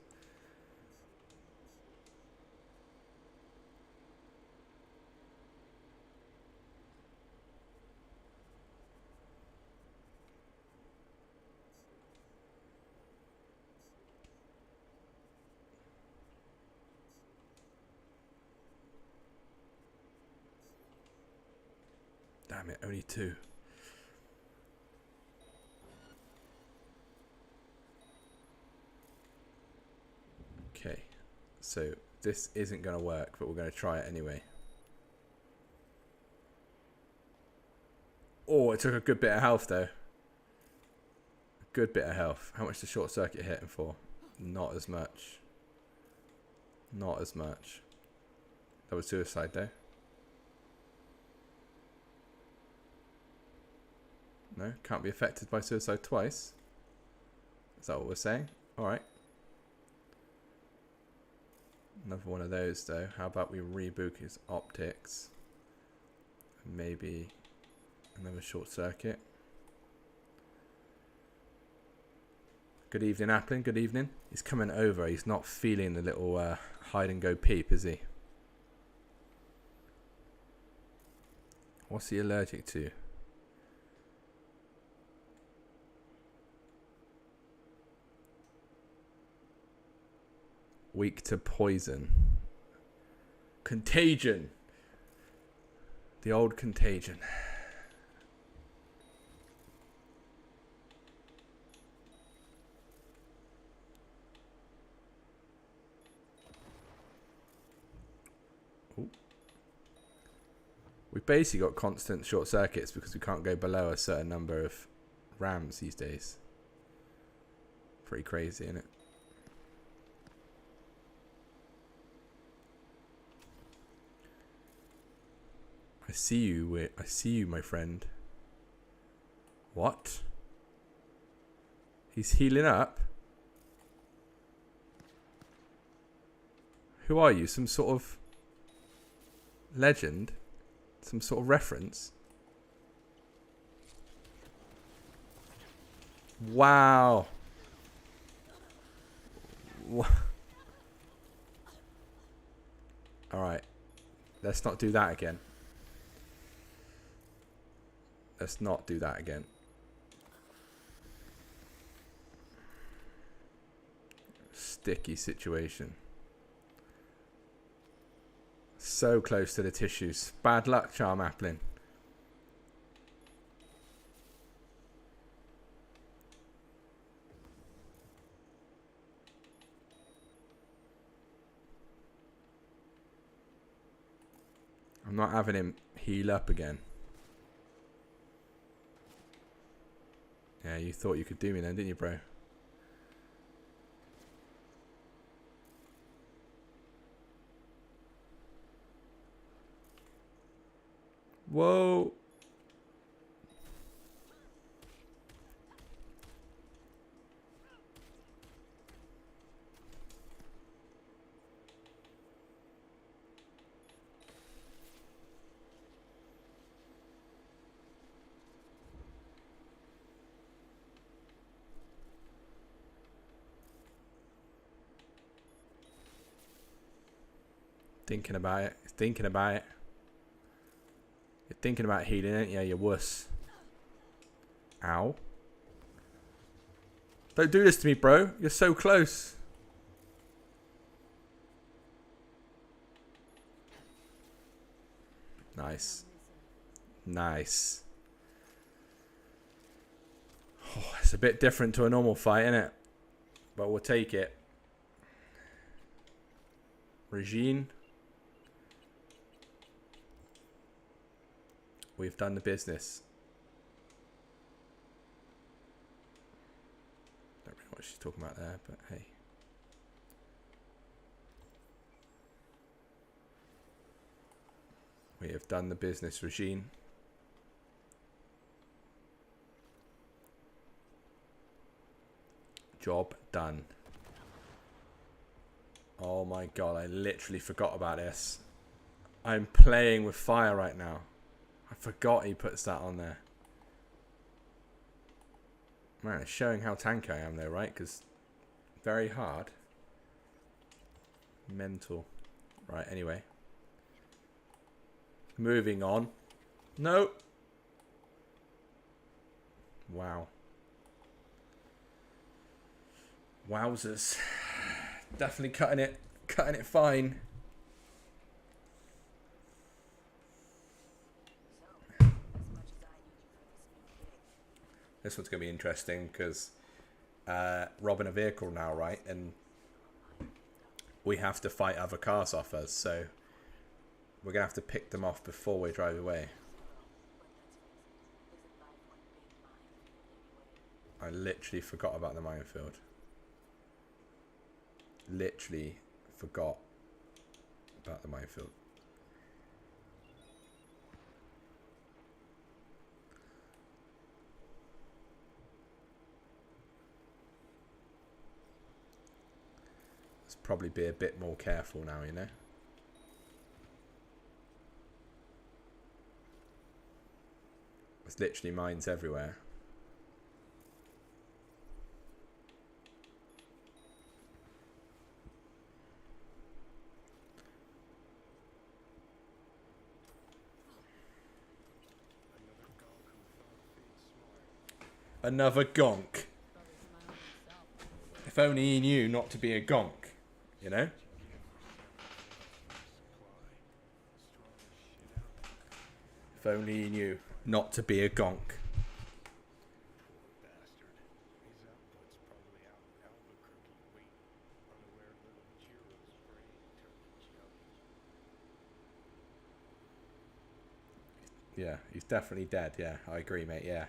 Damn it, only 2. Okay, so this isn't going to work, but we're going to try it anyway. Oh, it took a good bit of health though. A good bit of health. How much did short circuit hit him for? Not as much. Not as much. That was suicide though. No, can't be affected by suicide twice. Is that what we're saying? Alright. Another one of those though. How about we reboot his optics? Maybe another short circuit. Good evening, Applin. Good evening. He's coming over. He's not feeling the little hide and go peep, is he? What's he allergic to? Weak to poison. Contagion. The old contagion. Ooh. We've basically got constant short circuits because we can't go below a certain number of rams these days. Pretty crazy, isn't it? I see you, my friend. What? He's healing up? Who are you? Some sort of legend? Some sort of reference? Wow. Alright. Let's not do that again. Let's not do that again. Sticky situation. So close to the tissues. Bad luck, Charm Applin. I'm not having him heal up again. Yeah, you thought you could do me then, didn't you, bro? Whoa. Thinking about it. Thinking about it. You're thinking about healing, ain't you, you wuss? Ow. Don't do this to me, bro. You're so close. Nice. Nice. Oh, it's a bit different to a normal fight, isn't it? But we'll take it. Regine. We've done the business. Don't really know what she's talking about there, but hey. We have done the business, Regine. Job done. Oh my god, I literally forgot about this. I'm playing with fire right now. I forgot he puts that on there. Man, it's showing how tanky I am though, right? Because very hard. Mental. Right, anyway. Moving on. No. Wow. Wowzers. Definitely cutting it fine. This one's going to be interesting because robbing a vehicle now, right? And we have to fight other cars off us, so we're going to have to pick them off before we drive away. I literally forgot about the minefield. Literally forgot about the minefield. Let's probably be a bit more careful now, you know. There's literally mines everywhere. Another gonk. If only he knew not to be a gonk, you know? If only he knew not to be a gonk. Yeah, he's definitely dead. Yeah, I agree, mate. Yeah.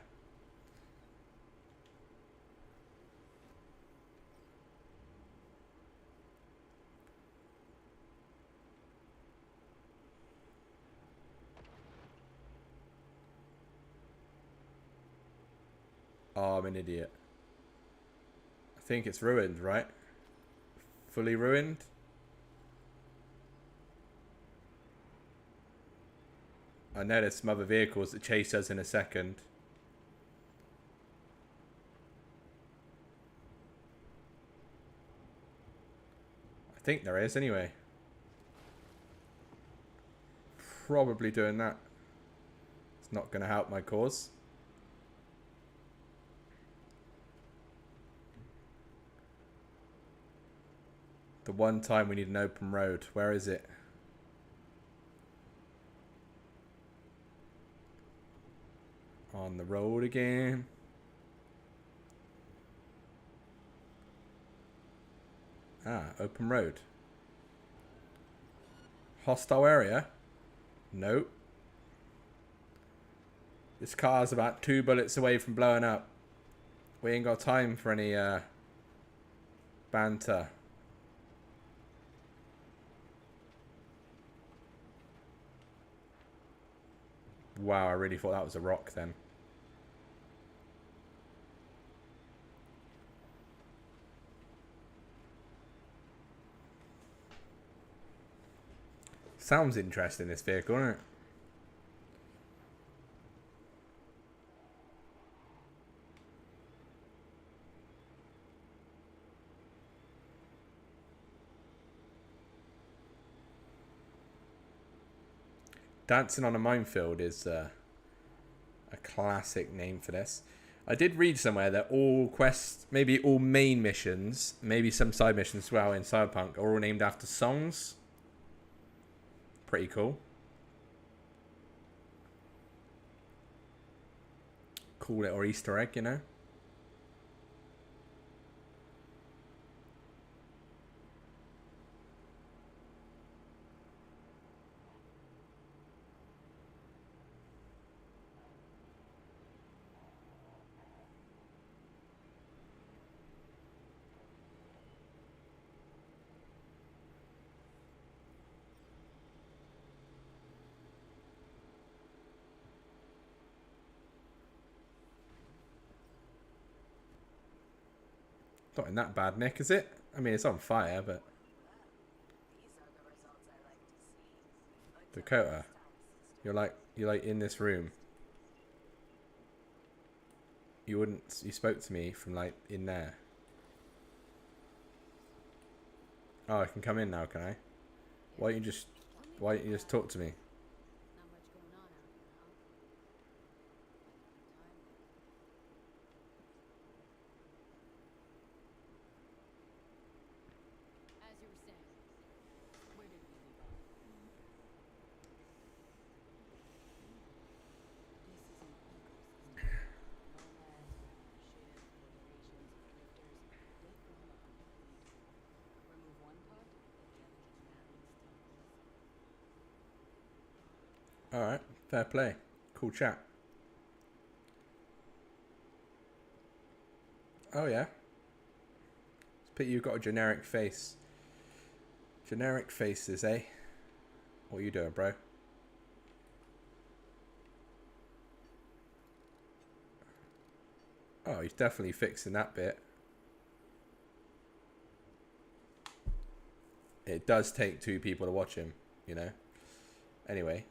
Oh, I'm an idiot. I think it's ruined, right? Fully ruined? I know there's some other vehicles that chase us in a second. I think there is anyway. Probably doing that. It's not going to help my cause. The one time we need an open road. Where is it? On the road again. Ah, open road. Hostile area? Nope. This car's about 2 bullets away from blowing up. We ain't got time for any banter. Wow, I really thought that was a rock then. Sounds interesting, this vehicle, doesn't it? Dancing on a Minefield is a classic name for this. I did read somewhere that all quests, maybe all main missions, maybe some side missions as well in Cyberpunk are all named after songs. Pretty cool. Cool little Easter egg, you know? Not in that bad nick, is it? I mean, it's on fire, but... Dakota, you're like in this room. You spoke to me from like in there. Oh, I can come in now, can I? Why don't you just talk to me? Alright, fair play. Cool chat. Oh yeah. It's a pity you've got a generic face. Generic faces, eh? What are you doing, bro? Oh, he's definitely fixing that bit. It does take 2 people to watch him, you know? Anyway.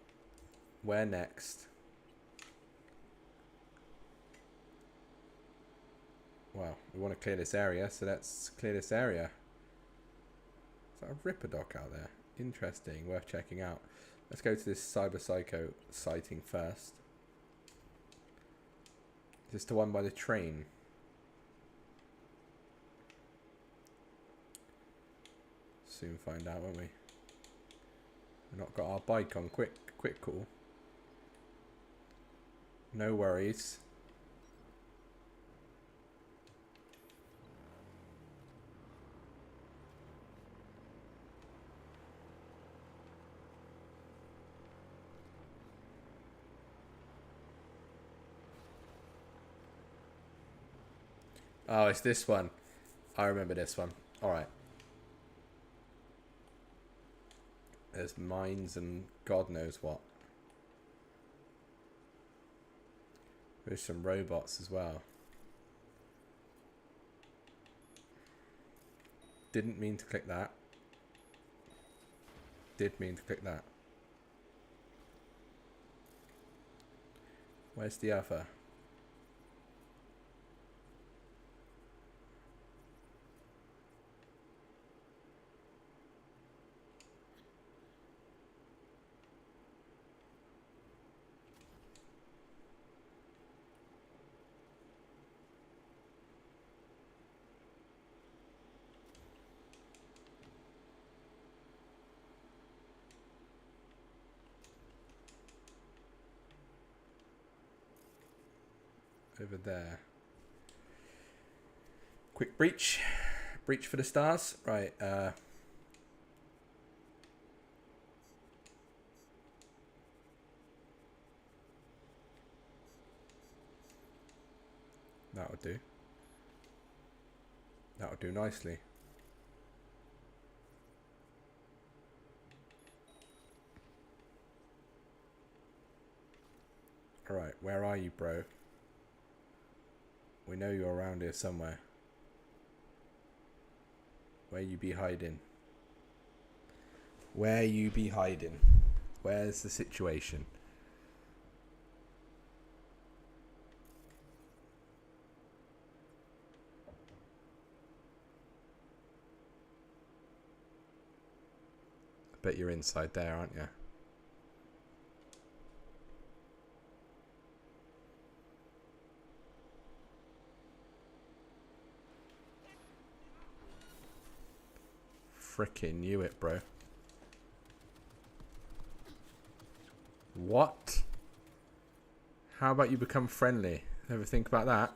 Where next? Well, we want to clear this area, so let's clear this area. Is that a Ripperdoc out there? Interesting, worth checking out. Let's go to this Cyberpsycho sighting first. Is this the one by the train? Soon find out, won't we? We've not got our bike on quick call. No worries. Oh, it's this one. I remember this one. Alright. There's mines and God knows what. There's some robots as well. Didn't mean to click that. Did mean to click that. Where's the other? Over there. Quick breach. Breach for the stars. Right, that'll do. That'll do nicely. Alright, where are you, bro? We know you're around here somewhere. Where you be hiding? Where you be hiding? Where's the situation? I bet you're inside there, aren't you? Frickin' knew it, bro. What? How about you become friendly? Ever think about that?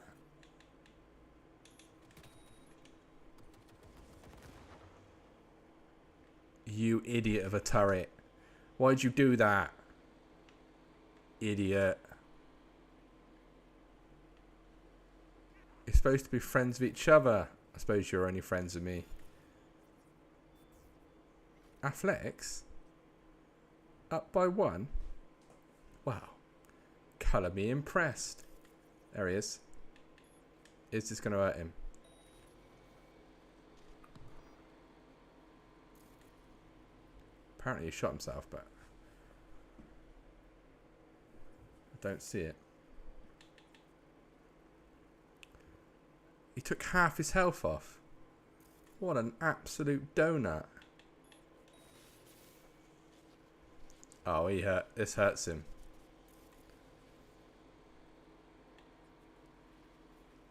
You idiot of a turret. Why'd you do that? Idiot. You're supposed to be friends with each other. I suppose you're only friends with me. Athletics? Up by 1? Wow. Colour me impressed. There he is. Is this going to hurt him? Apparently he shot himself, but I don't see it. He took half his health off. What an absolute donut. Oh, he hurt. This hurts him.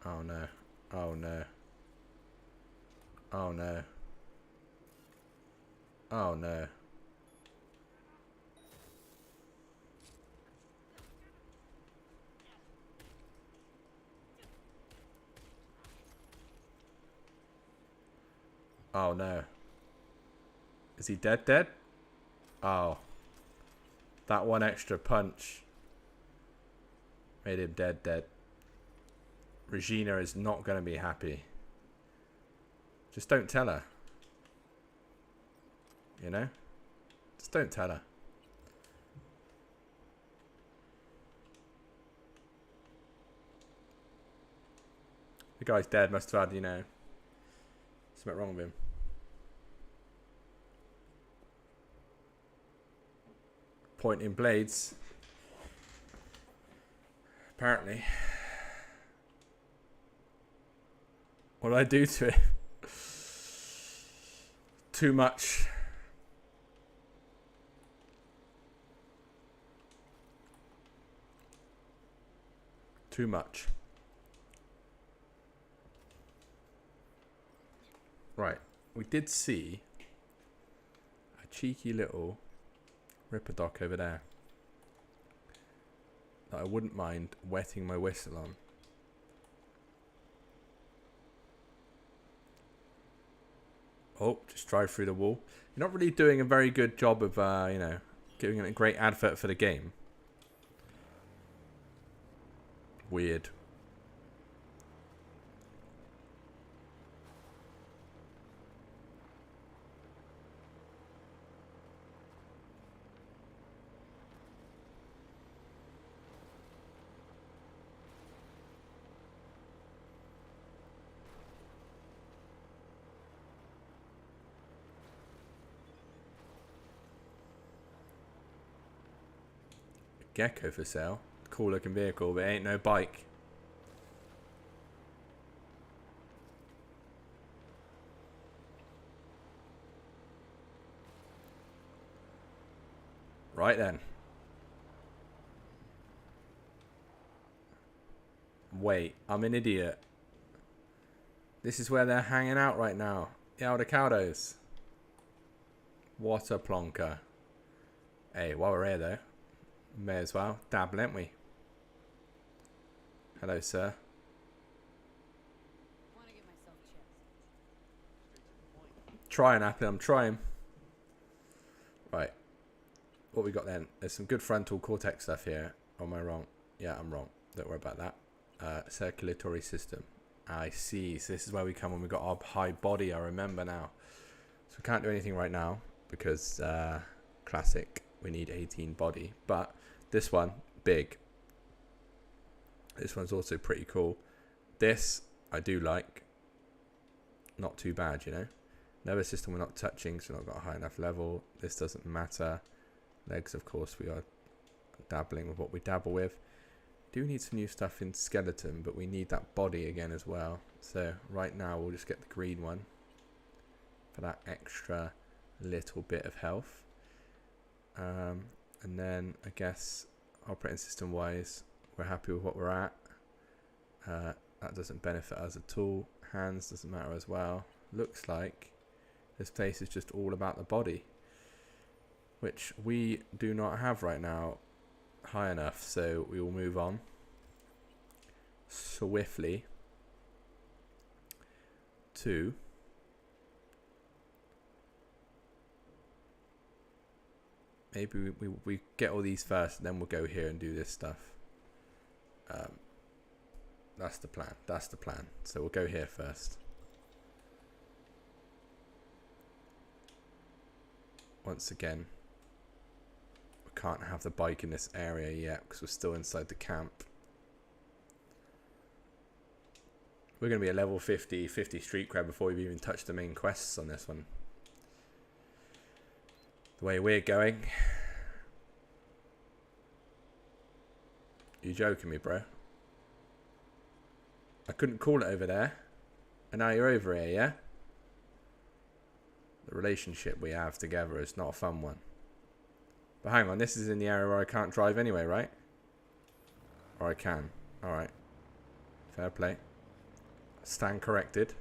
Oh no. Oh no. Oh no. Oh no. Oh no. Is he dead? Oh. That one extra punch made him dead. Regina is not going to be happy. Just don't tell her. You know? Just don't tell her. The guy's dead. Must have had, you know, something wrong with him. Pointing blades. Apparently. What did I do to it? Too much. Too much. Right. We did see a cheeky little Ripperdoc over there that I wouldn't mind wetting my whistle on. Oh, just drive through the wall. You're not really doing a very good job of, you know, giving it a great advert for the game. Weird. Gecko for sale. Cool looking vehicle, but it ain't no bike. Right then. Wait, I'm an idiot. This is where they're hanging out right now. The Aldecaldos. What a plonker. Hey, while we're here though, may as well dabble, ain't we? Hello, sir. Trying, Apple. I'm trying. Right. What we got then? There's some good frontal cortex stuff here. Or am I wrong? Yeah, I'm wrong. Don't worry about that. Circulatory system. I see. So this is where we come when we got our high body. I remember now. So we can't do anything right now because classic. We need 18 body. But this one, big. This one's also pretty cool. This I do like. Not too bad, you know. Nervous system we're not touching, so we've not got a high enough level. This doesn't matter. Legs, of course, we are dabbling with what we dabble with. Do need some new stuff in skeleton, but we need that body again as well. So right now we'll just get the green one for that extra little bit of health. And then I guess operating system wise, we're happy with what we're at. That doesn't benefit us at all. Hands doesn't matter as well. Looks like this place is just all about the body, which we do not have right now high enough, so we will move on swiftly to maybe we get all these first and then we'll go here and do this stuff. That's the plan. That's the plan. So we'll go here first. Once again, we can't have the bike in this area yet because we're still inside the camp. We're going to be a level 50 street cred before we've even touched the main quests on this one. The way we're going. You joking me, bro? I couldn't call it over there. And now you're over here, yeah? The relationship we have together is not a fun one. But hang on, this is in the area where I can't drive anyway, right? Or I can. Alright. Fair play. Stand corrected.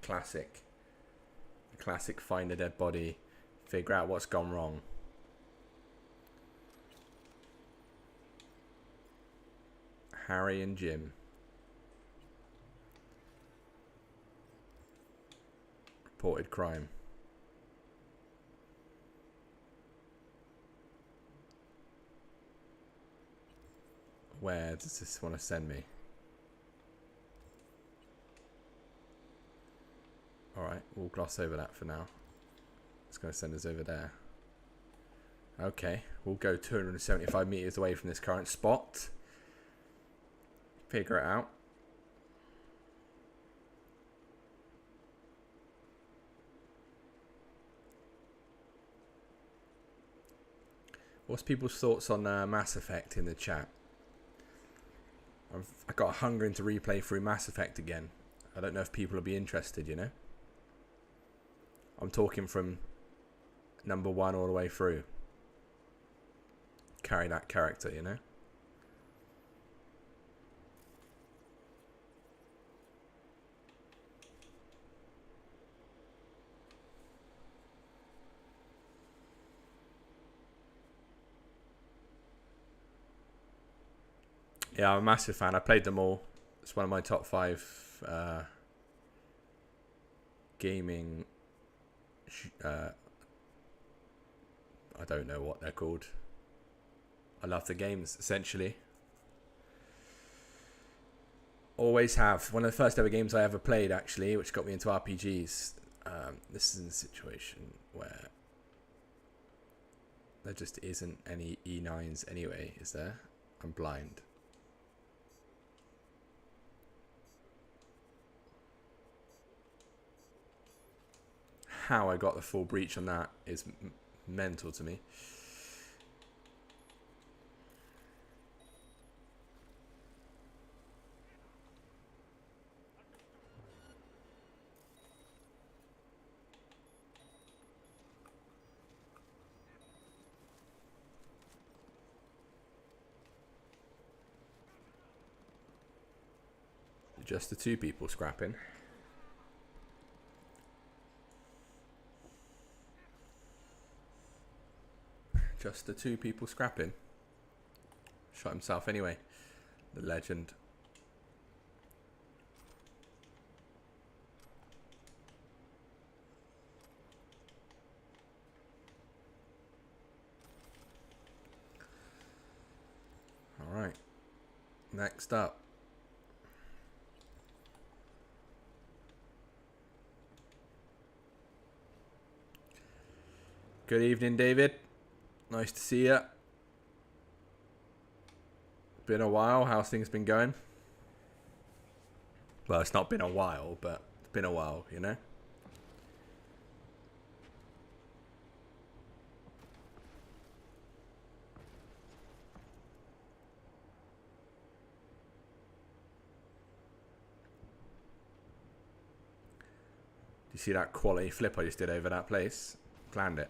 The classic find a dead body, figure out what's gone wrong. Harry and Jim. Reported crime. Where does this want to send me? Alright, we'll gloss over that for now. It's going to send us over there. Okay, we'll go 275 meters away from this current spot. Figure it out. What's people's thoughts on Mass Effect in the chat? I've got a hungering to replay through Mass Effect again. I don't know if people will be interested, you know? I'm talking from number 1 all the way through. Carry that character, you know? Yeah, I'm a massive fan. I played them all. It's one of my top 5 gaming... I don't know what they're called. I love the games, essentially. Always have. One of the first ever games I ever played, actually, which got me into RPGs. This is a situation where there just isn't any E9s anyway, is there? I'm blind. How I got the full breach on that is mental to me. Just the 2 people scrapping. Just the 2 people scrapping. Shot himself anyway. The legend. Alright. Next up. Good evening, David. Nice to see you. Been a while. How's things been going? Well, it's not been a while, but it's been a while, you know? Do you see that quality flip I just did over that place? Planned it.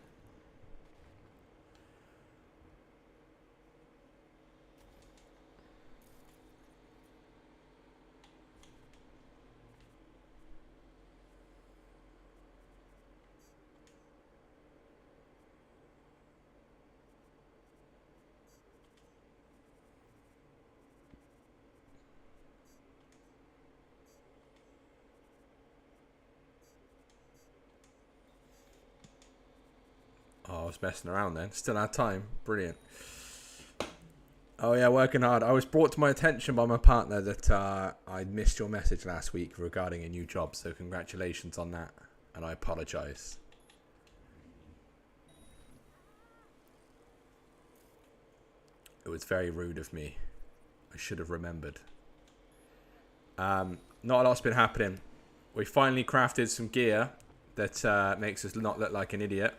Oh, I was messing around then. Still had time. Brilliant. Oh yeah, working hard. I was brought to my attention by my partner that I missed your message last week regarding a new job. So congratulations on that. And I apologise. It was very rude of me. I should have remembered. Not a lot's been happening. We finally crafted some gear that makes us not look like an idiot.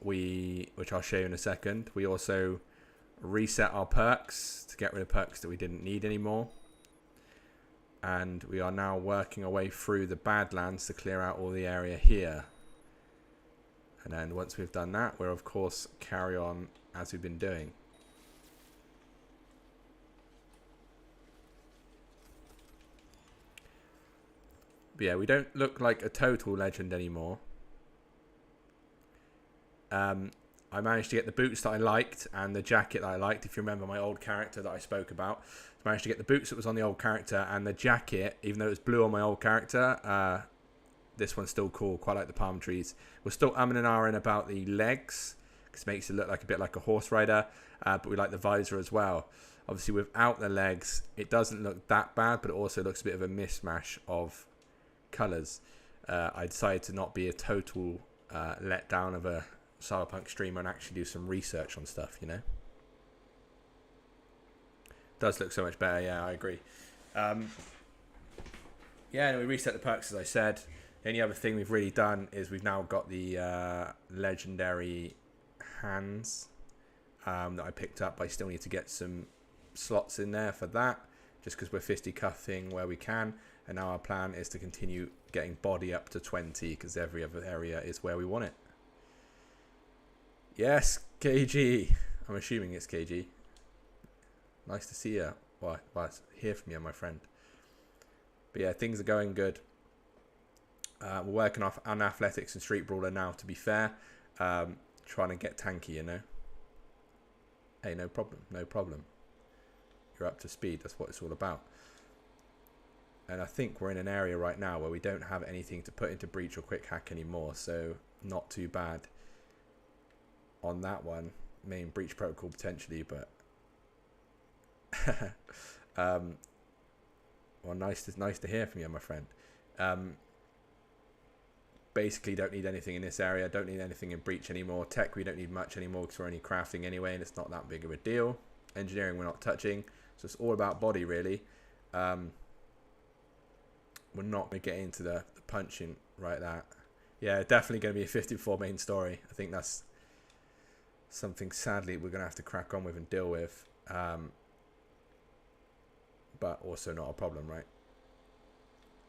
Which I'll show you in a second. We also reset our perks to get rid of perks that we didn't need anymore. And we are now working our way through the Badlands to clear out all the area here. And then once we've done that, we'll of course carry on as we've been doing. But yeah, we don't look like a total legend anymore. I managed to get the boots that I liked and the jacket that I liked. If you remember my old character that I spoke about, I managed to get the boots that was on the old character and the jacket, even though it was blue on my old character. This one's still cool. Quite like the palm trees. We're still umming and ahhing about the legs because it makes it look like a bit like a horse rider. But we like the visor as well. Obviously, without the legs, it doesn't look that bad, but it also looks a bit of a mismatch of colours. I decided to not be a total letdown of a Cyberpunk streamer and actually do some research on stuff, you know. Does look so much better. Yeah, I agree. Yeah, and we reset the perks as I said. The only other thing we've really done is we've now got the legendary hands that I picked up. I still need to get some slots in there for that, just because we're fisticuffing where we can. And now our plan is to continue getting body up to 20 because every other area is where we want it. Yes, KG. I'm assuming it's KG. Nice to see you. Well, hear from you, my friend. But yeah, things are going good. We're working off on athletics and street brawler now, to be fair. Trying to get tanky, you know. Hey, no problem. No problem. You're up to speed. That's what it's all about. And I think we're in an area right now where we don't have anything to put into breach or quick hack anymore. So not too bad on that one. Main breach protocol potentially, but well, nice to hear from you, my friend. Basically don't need anything in this area, don't need anything in breach anymore. Tech we don't need much anymore because we're only crafting anyway and it's not that big of a deal. Engineering we're not touching, so it's all about body really. We're not going to get into the punching right that. Yeah, definitely going to be a 54 main story. I think that's something sadly we're going to have to crack on with and deal with. But also not a problem, right?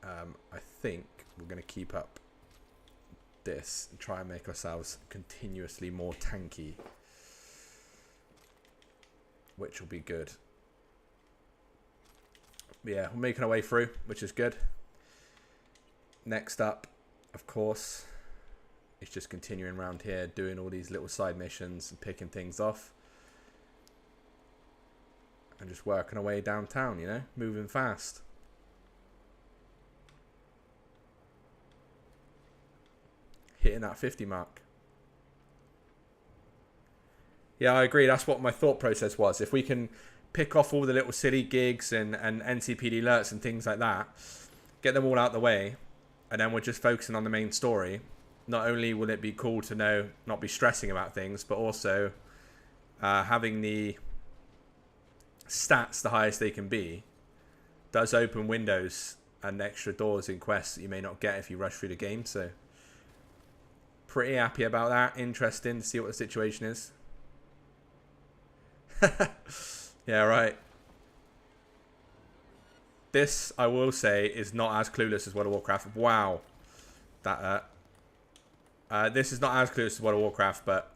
I think we're going to keep up this and try and make ourselves continuously more tanky, which will be good. But yeah, we're making our way through, which is good. Next up, of course, is just continuing around here, doing all these little side missions and picking things off. And just working our way downtown, you know, moving fast. Hitting that 50 mark. Yeah, I agree. That's what my thought process was. If we can pick off all the little silly gigs and NCPD alerts and things like that, get them all out the way, and then we're just focusing on the main story, not only will it be cool to know, not be stressing about things, but also having the stats the highest they can be does open windows and extra doors in quests that you may not get if you rush through the game. So pretty happy about that. Interesting to see what the situation is. Yeah, right. This, I will say, is not as clueless as World of Warcraft. Wow. That this is not as clueless as World of Warcraft, but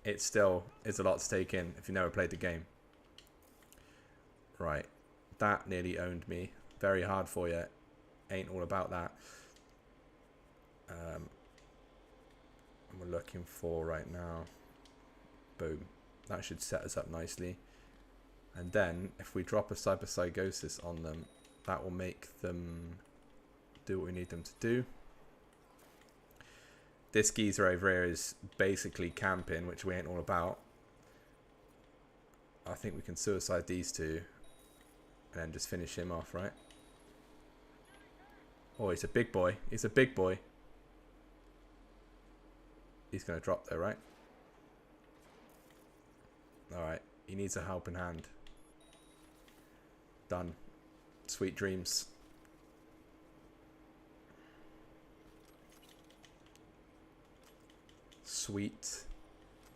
it still is a lot to take in if you've never played the game. Right. That nearly owned me. Very hard for you. Ain't all about that. We're looking for right now. Boom. That should set us up nicely. And then, if we drop a Cyberpsychosis on them, that will make them do what we need them to do. This geezer over here is basically camping, which we ain't all about. I think we can suicide these two and then just finish him off, right? Oh, he's a big boy. He's a big boy. He's going to drop though, right? Alright. He needs a helping hand. Done. Sweet dreams. Sweet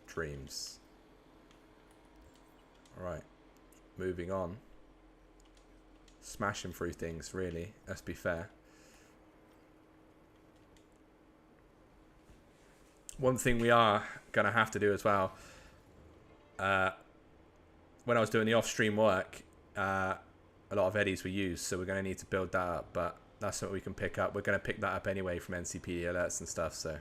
dreams. Alright. Moving on. Smashing through things, really. Let's be fair. One thing we are going to have to do as well. When I was doing the off-stream work, a lot of eddies were used, so we're going to need to build that up. But that's something we can pick up. We're going to pick that up anyway from NCP alerts and stuff, so...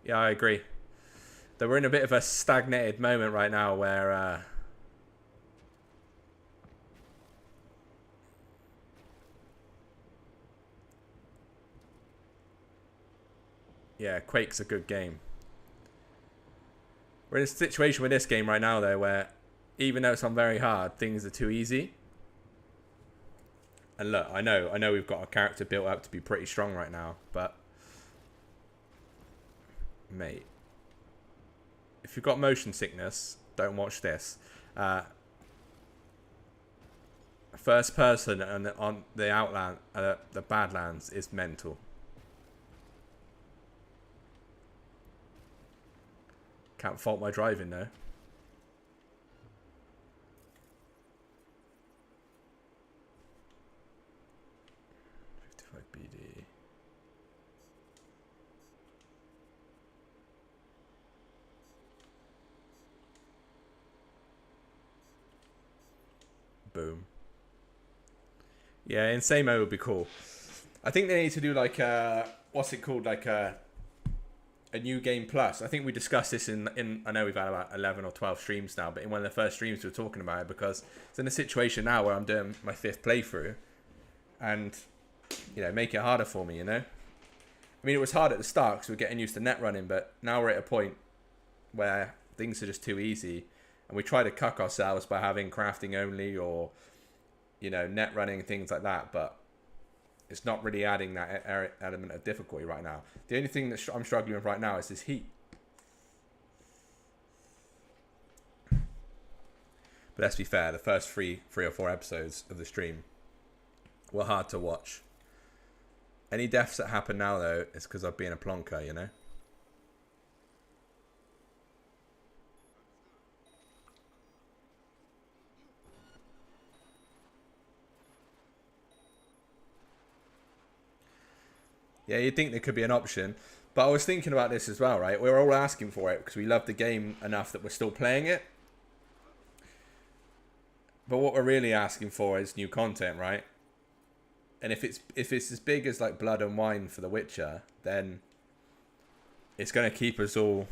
Yeah, I agree. That we're in a bit of a stagnated moment right now where yeah, Quake's a good game. We're in a situation with this game right now though where even though it's on very hard, things are too easy. And look, I know we've got a character built up to be pretty strong right now, but mate, if you've got motion sickness, don't watch this. First person on the Outland, the Badlands is mental. Can't fault my driving though. BD. Boom. Yeah, insane mode would be cool. I think they need to do like what's it called, like a new game plus. I think we discussed this in I know we've had about 11 or 12 streams now, but in one of the first streams we were talking about it because it's in a situation now where I'm doing my 5th playthrough and you know, make it harder for me, you know. I mean, it was hard at the start because we're getting used to net running, but now we're at a point where things are just too easy and we try to cuck ourselves by having crafting only or, you know, net running, things like that, but it's not really adding that element of difficulty right now. The only thing that I'm struggling with right now is this heat. But let's be fair, the first three or four episodes of the stream were hard to watch. Any deaths that happen now, though, is because I've been a plonker, you know? Yeah, you'd think there could be an option. But I was thinking about this as well, right? We're all asking for it because we love the game enough that we're still playing it. But what we're really asking for is new content, right? And if it's as big as like Blood and Wine for The Witcher, then it's going to keep us all,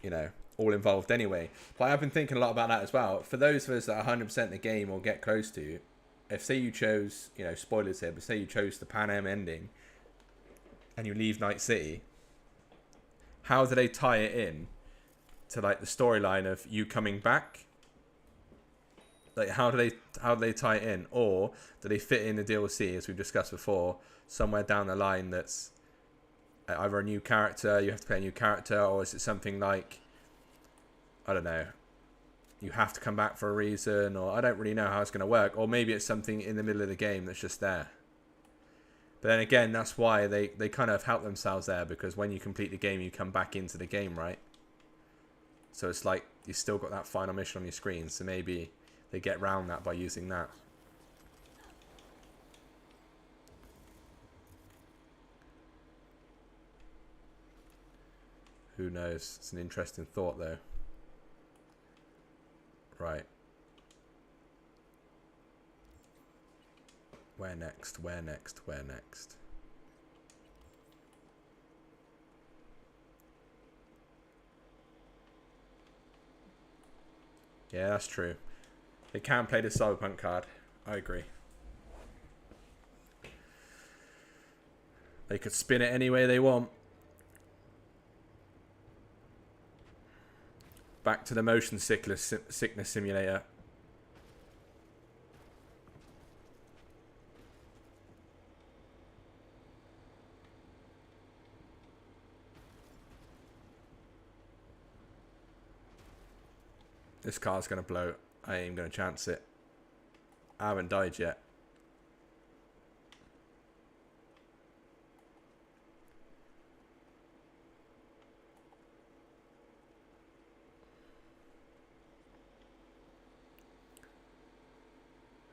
you know, all involved anyway. But I've been thinking a lot about that as well. For those of us that are 100% the game or get close to, if say you chose, you know, spoilers here, but say you chose the Pan Am ending and you leave Night City, how do they tie it in to like the storyline of you coming back? Like how do they tie it in, or do they fit in the DLC as we've discussed before somewhere down the line that's either a new character, you have to play a new character, or is it something like, I don't know, you have to come back for a reason, or I don't really know how it's going to work, or maybe it's something in the middle of the game that's just there. But then again, that's why they kind of help themselves there, because when you complete the game, you come back into the game, right? So it's like you still got that final mission on your screen, so maybe they get around that by using that. Who knows? It's an interesting thought, though. Right. Where next? Where next? Where next? Yeah, that's true. They can play the Cyberpunk card. I agree. They could spin it any way they want. Back to the motion sickness simulator. This car's going to blow. I ain't going to chance it. I haven't died yet.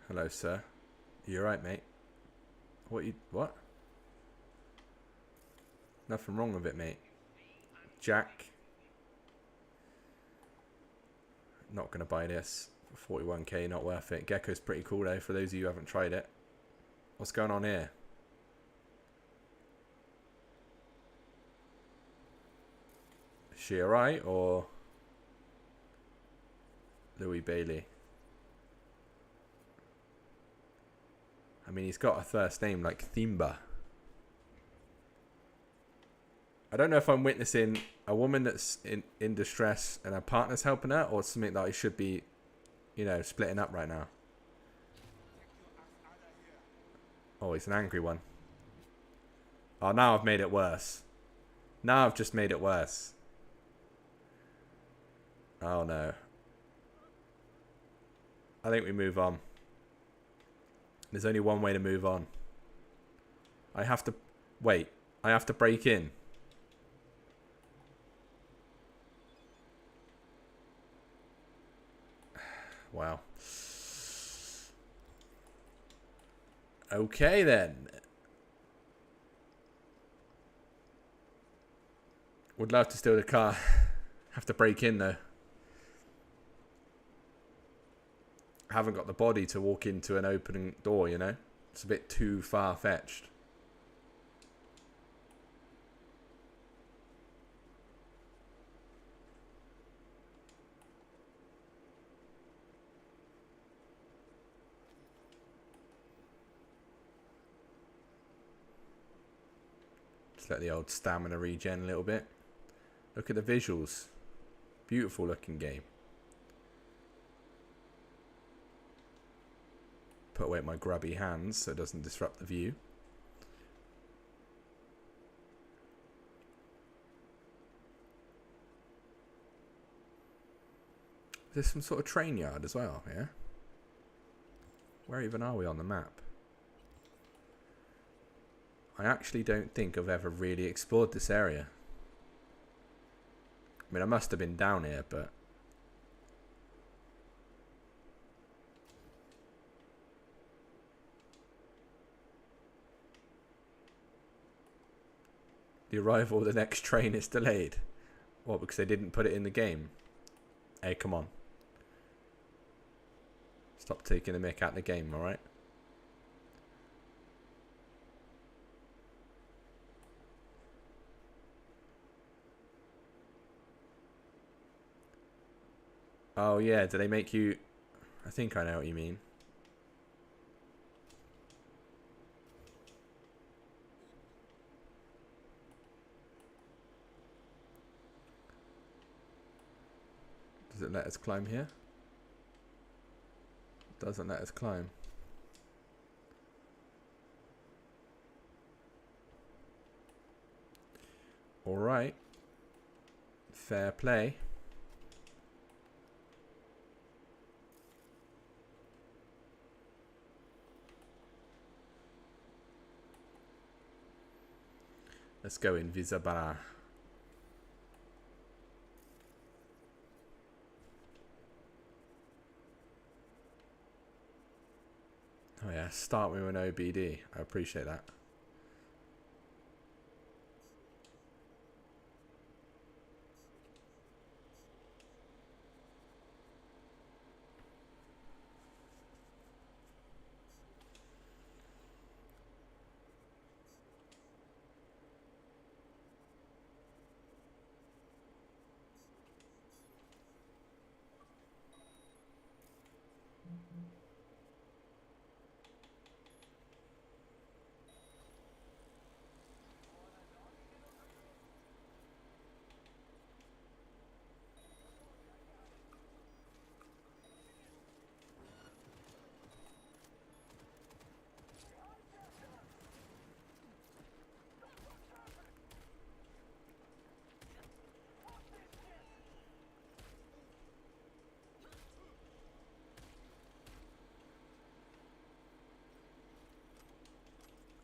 Hello, sir. You alright, mate? What? Nothing wrong with it, mate. Jack. Not going to buy this. 41k, not worth it. Gecko's pretty cool, though, for those of you who haven't tried it. What's going on here? Is she alright, or... Louis Bailey? I mean, he's got a first name like Thimba. I don't know if I'm witnessing a woman that's in distress and her partner's helping her, or something that I should be, you know, splitting up right now. Oh, he's an angry one. Oh, now I've made it worse. Now I've just made it worse. Oh, no. I think we move on. There's only one way to move on. I have to... Wait. I have to break in. Wow. Okay, then. Would love to steal the car. Have to break in, though. I haven't got the body to walk into an opening door, you know? It's a bit too far-fetched. Just let the old stamina regen a little bit. Look at the visuals. Beautiful looking game. Put away my grubby hands so it doesn't disrupt the view. There's some sort of train yard as well, yeah? Where even are we on the map? I actually don't think I've ever really explored this area. I mean, I must have been down here, but... The arrival of the next train is delayed. What, because they didn't put it in the game? Hey, come on. Stop taking the mick out the game, alright? Oh yeah, do they make you... I think I know what you mean. Does it let us climb here? It doesn't let us climb. Alright. Fair play. Let's go invisible. Oh yeah, start with an OBD. I appreciate that.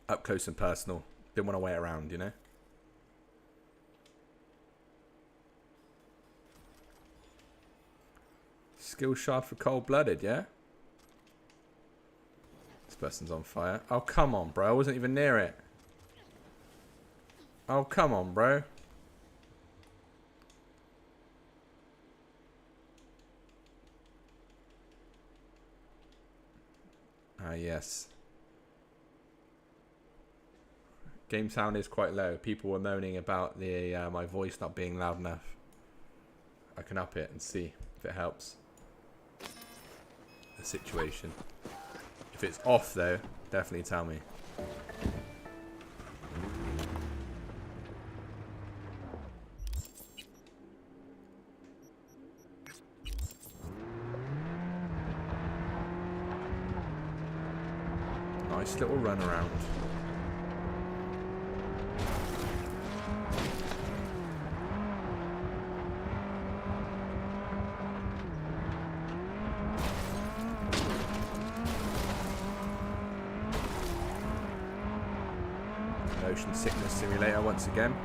Up close and personal. Didn't want to wait around, you know? Skill shard for cold-blooded, yeah? This person's on fire. Oh, come on, bro. I wasn't even near it. Oh, come on, bro. Ah, yes. Game sound is quite low. People were moaning about the my voice not being loud enough. I can up it and see if it helps the situation. If it's off though, definitely tell me. Nice little run around. Motion sickness simulator once again.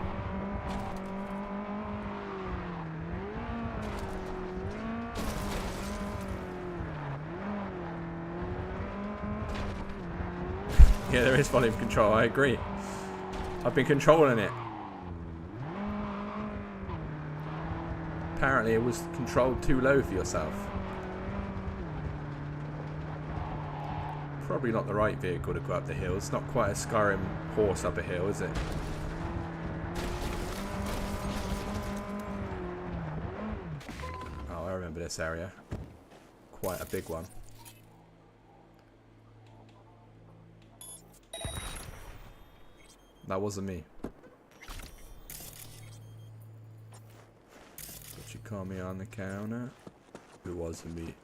Yeah, there is volume control, I agree. I've been controlling it. Apparently it was controlled too low for yourself. Probably not the right vehicle to go up the hill. It's not quite a Skyrim horse up a hill, is it? Oh, I remember this area. Quite a big one. That wasn't me. But you call me on the counter. It wasn't me.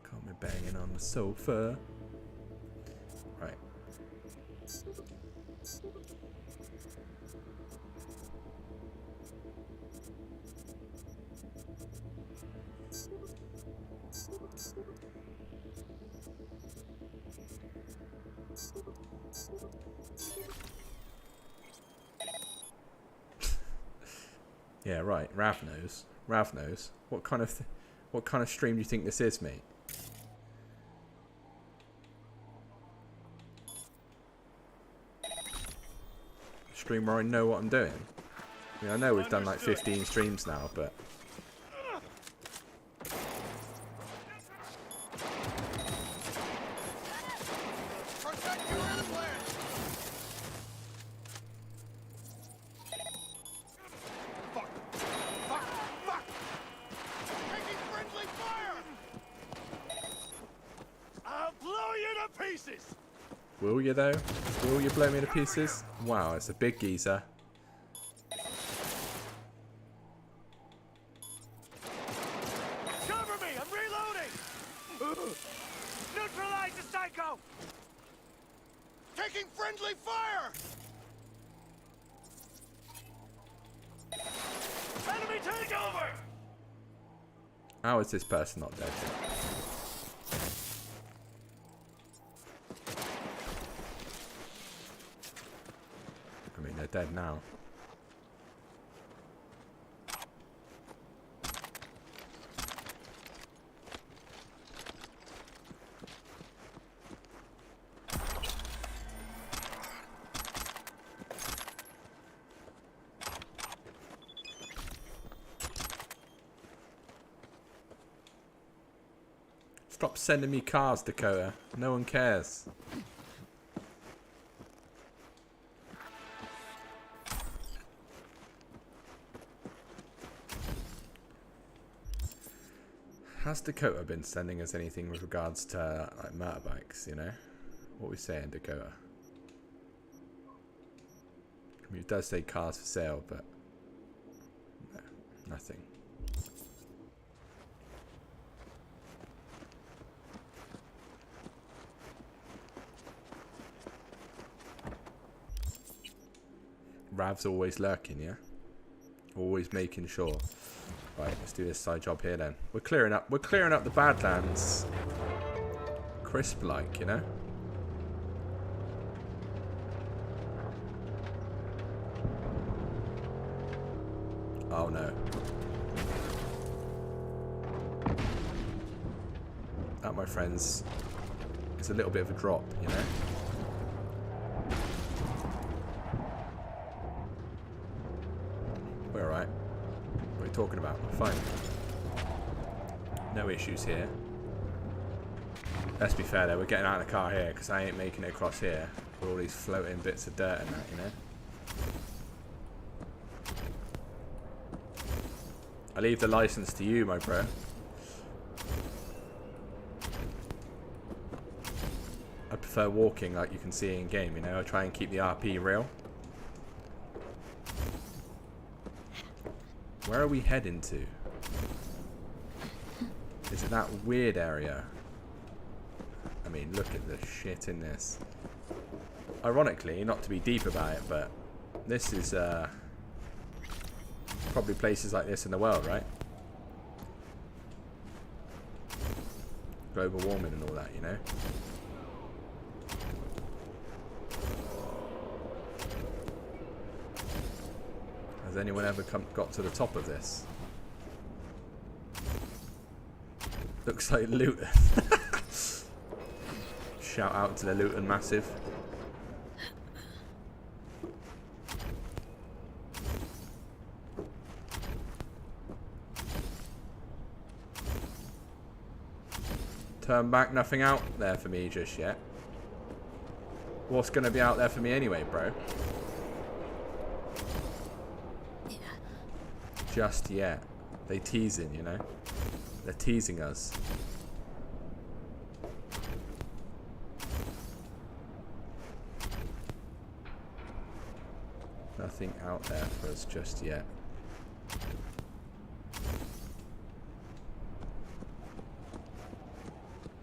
Call me banging on the sofa. Right. Yeah, right. Rav knows. Rav knows. What kind of stream do you think this is, mate? A stream where I know what I'm doing. I mean, I know we've done like 15 streams now, but will you though? Will you blow me to pieces? Wow, it's a big geezer. Cover me! I'm reloading! Neutralize the psycho! Taking friendly fire! Enemy takeover! How is this person not dead? I mean, they're dead now. Stop sending me cars, Dakota. No one cares. Has Dakota been sending us anything with regards to like motorbikes, you know? What are we saying, Dakota? I mean, it does say cars for sale, but no, nothing. Rav's always lurking, yeah? Always making sure. Right, let's do this side job here then. We're clearing up the Badlands. Crisp like, you know? Oh no. That, my friends, is a little bit of a drop, you know? We're alright. What are you talking about? We're fine. No issues here. Let's be fair though, we're getting out of the car here because I ain't making it across here with all these floating bits of dirt and that, you know? I leave the license to you, my bro. I prefer walking like you can see in game, you know? I try and keep the RP real. Where are we heading to? Is it that weird area? I mean, look at the shit in this. Ironically, not to be deep about it, but this is probably places like this in the world, right? Global warming and all that, you know? Has anyone ever got to the top of this? Looks like Luton. Shout out to the Luton Massive. Turn back, nothing out there for me just yet. What's going to be out there for me anyway, bro? Just yet. They teasing, you know? They're teasing us. Nothing out there for us just yet.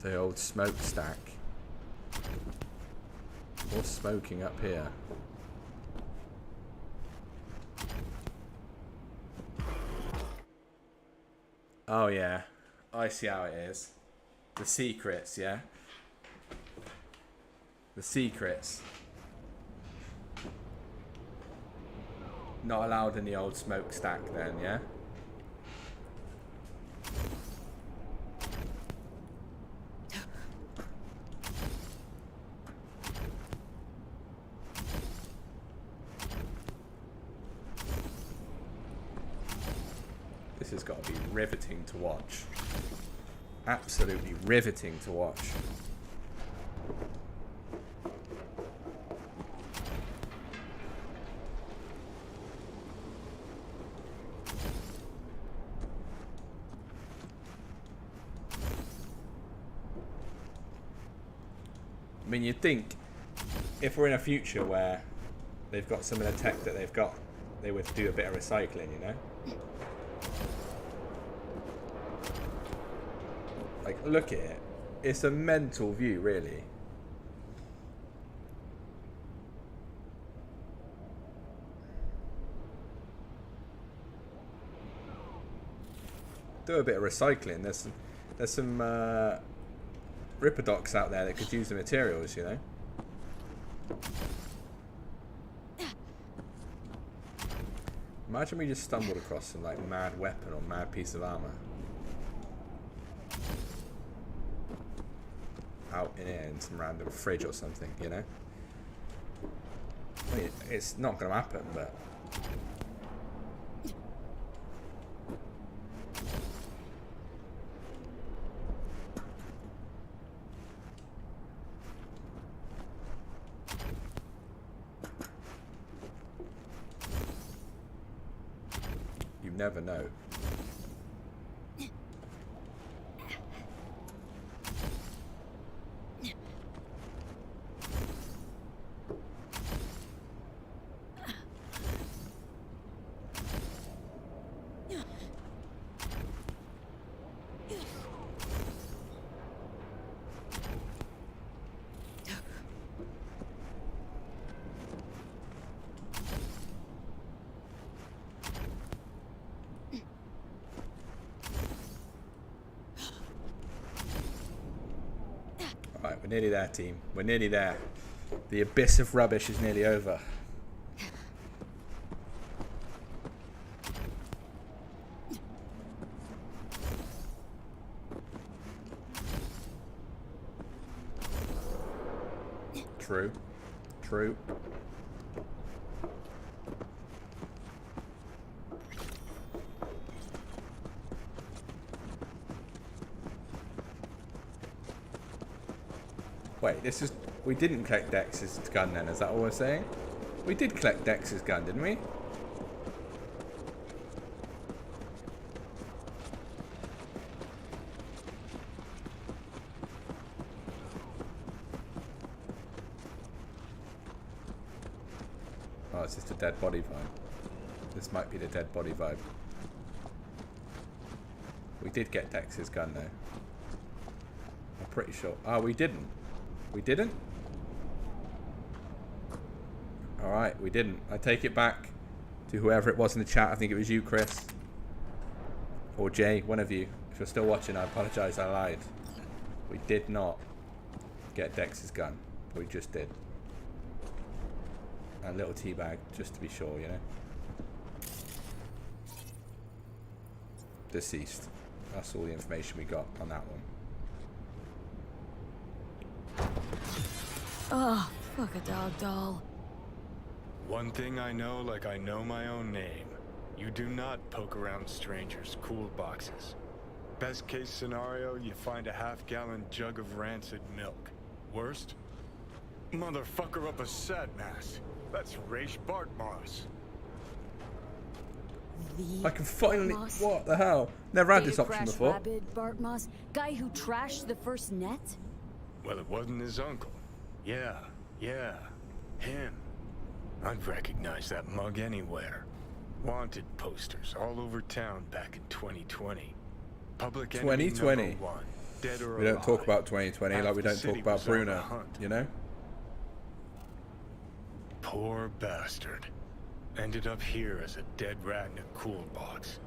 The old smokestack. What's smoking up here? Oh yeah, I see how it is. The secrets, yeah? The secrets. Not allowed in the old smokestack then, yeah? This has got to be riveting to watch. Absolutely riveting to watch. I mean, you'd think if we're in a future where they've got some of the tech that they've got, they would do a bit of recycling, you know? Like, look at it. It's a mental view, really. Do a bit of recycling. There's some Ripperdocs out there that could use the materials, you know? Imagine we just stumbled across some like mad weapon or mad piece of armor. Out in here in some random fridge or something, you know? I mean, it's not going to happen, but... you never know. Right, we're nearly there, team. We're nearly there. The abyss of rubbish is nearly over. True. True. Wait, this is... We didn't collect Dex's gun then, is that what we're saying? We did collect Dex's gun, didn't we? Oh, it's just a dead body vibe. This might be the dead body vibe. We did get Dex's gun though. I'm pretty sure. Oh, we didn't. We didn't? Alright, we didn't. I take it back to whoever it was in the chat. I think it was you, Chris. Or Jay, one of you. If you're still watching, I apologise, I lied. We did not get Dex's gun. We just did. A little teabag, just to be sure, you know. Deceased. That's all the information we got on that one. Oh, fuck a dog doll. One thing I know like I know my own name. You do not poke around strangers' cool boxes. Best case scenario, you find a half-gallon jug of rancid milk. Worst? Motherfucker up a sad mast. That's Raish Bartmoss. I can finally... Bartmoss? What the hell? Never had this option Crash before. Rabid Bartmoss? Guy who trashed the first net? Well, it wasn't his uncle. Yeah, him. I'd recognize that mug anywhere. Wanted posters all over town back in 2020. Public enemy 2020. number one, dead or We don't talk alive. about 2020 Half like we the don't talk city about was on the Bruno, hunt. you know? Poor bastard. Ended up here as a dead rat in a cool box.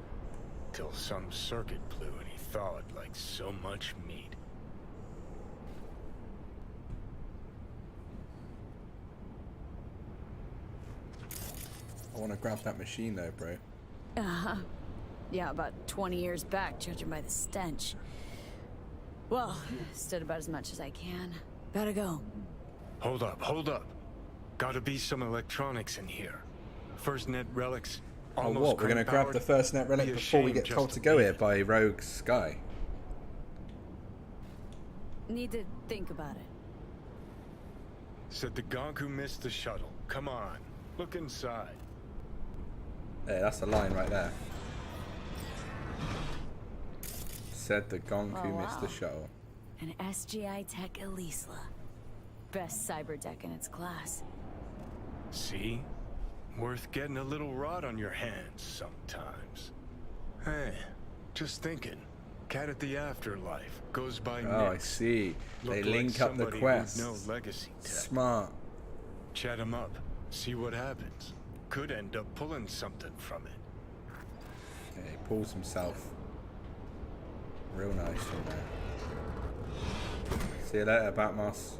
Till some circuit blew and he thawed like so much meat. I want to grab that machine though, bro. Yeah, about 20 years back, judging by the stench. Well, stood about as much as I can. Gotta go. Hold up. Gotta be some electronics in here. First net relics. Oh, Almost what? We're going to grab powered. the first net relic Be a before we shame get just told to to go leave here it. by Rogue Sky. Need to think about it. Said the gonk who missed the shuttle. Come on, look inside. Hey, that's a line right there. Said the gonk who missed the wow. shuttle. An SGI Tech Elisla. Best cyber deck in its class. See? Worth getting a little rot on your hands sometimes. Hey, just thinking. Cat at the Afterlife goes by Oh, I Nix. see. They Looked link like up the somebody with quests. No legacy tech. Smart. Chat him up. See what happens. Could end up pulling something from it. Yeah, he pulls himself. Real nice in there. See you later, Batmoss.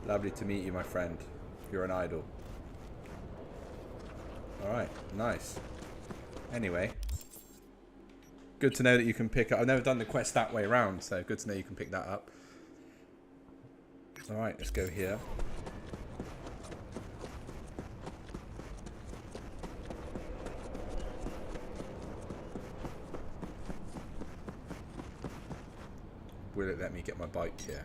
Lovely to meet you, my friend. You're an idol. Alright, nice. Anyway. Good to know that you can pick up... I've never done the quest that way around, so good to know you can pick that up. Alright, let's go here. Will it let me get my bike here?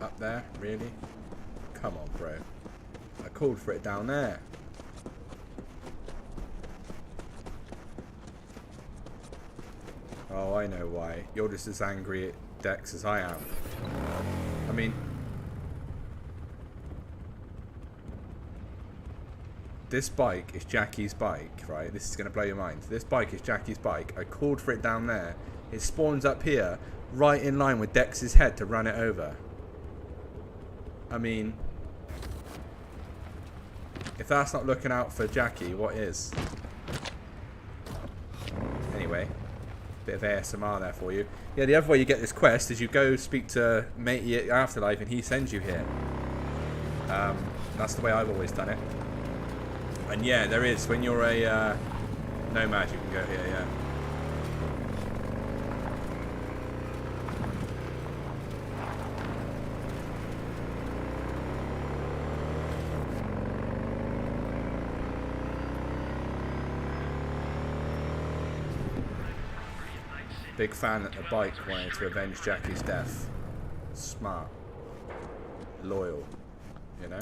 Up there? Really? Come on, bro. I called for it down there. Oh, I know why. You're just as angry at Dex as I am. I mean... This bike is Jackie's bike, right? This is going to blow your mind. This bike is Jackie's bike. I called for it down there. It spawns up here, right in line with Dex's head to run it over. I mean... If that's not looking out for Jackie, what is? Anyway. Bit of ASMR there for you. Yeah, the other way you get this quest is you go speak to Matey at Afterlife and he sends you here. That's the way I've always done it. And yeah, there is, when you're a nomad, you can go here, yeah. Big fan that the bike wanted to avenge Jackie's death. Smart. Loyal. You know?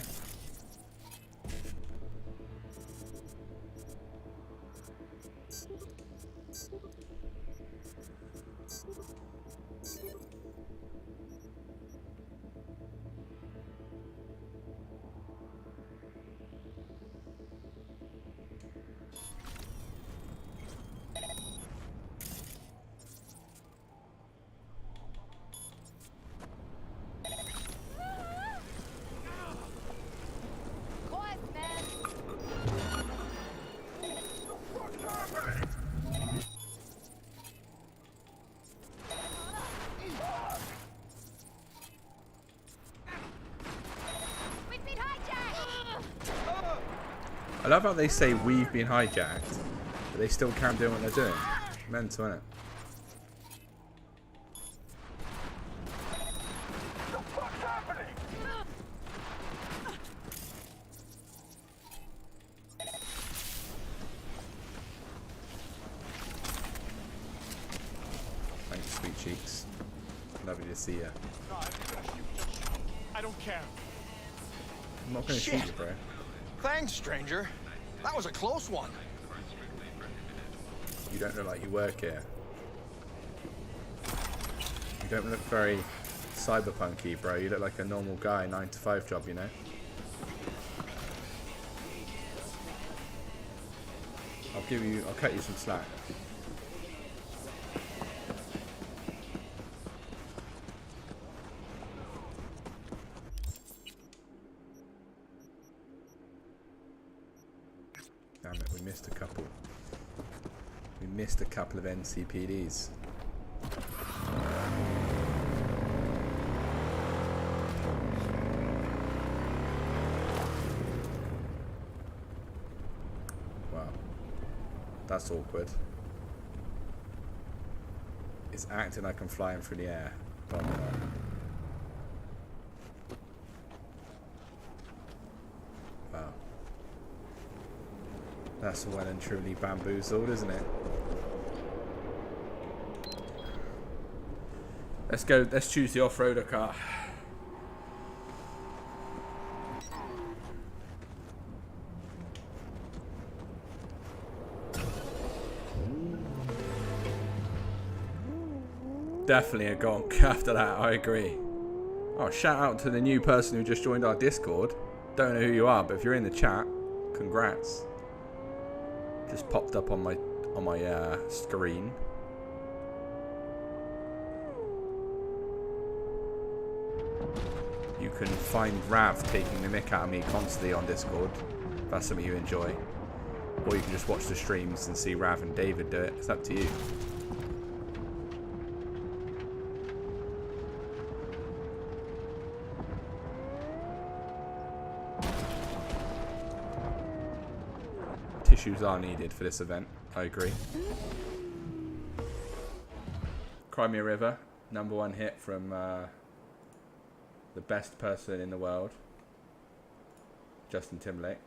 I love how they say we've been hijacked, but they still can't do what they're doing. Mental, innit? Thanks, sweet cheeks. Lovely to see you. I don't care. I'm not gonna shoot you, bro. Thanks, stranger. That was a close one. You don't look like you work here. You don't look very cyberpunky, bro. You look like a normal guy, 9 to 5 job, you know? I'll cut you some slack. Damn it, we missed a couple. We missed a couple of NCPDs. Wow. That's awkward. It's acting like I'm flying through the air. Oh my God. Wow. That's well and truly bamboozled, isn't it? Let's go, let's choose the off-roader car. Definitely a gonk after that, I agree. Oh, shout out to the new person who just joined our Discord. Don't know who you are, but if you're in the chat, congrats. Just popped up on my screen. You can find Rav taking the mick out of me constantly on Discord. If that's something you enjoy. Or you can just watch the streams and see Rav and David do it. It's up to you. Tissues are needed for this event. I agree. Crimea River, #1 hit from the best person in the world, Justin Timberlake.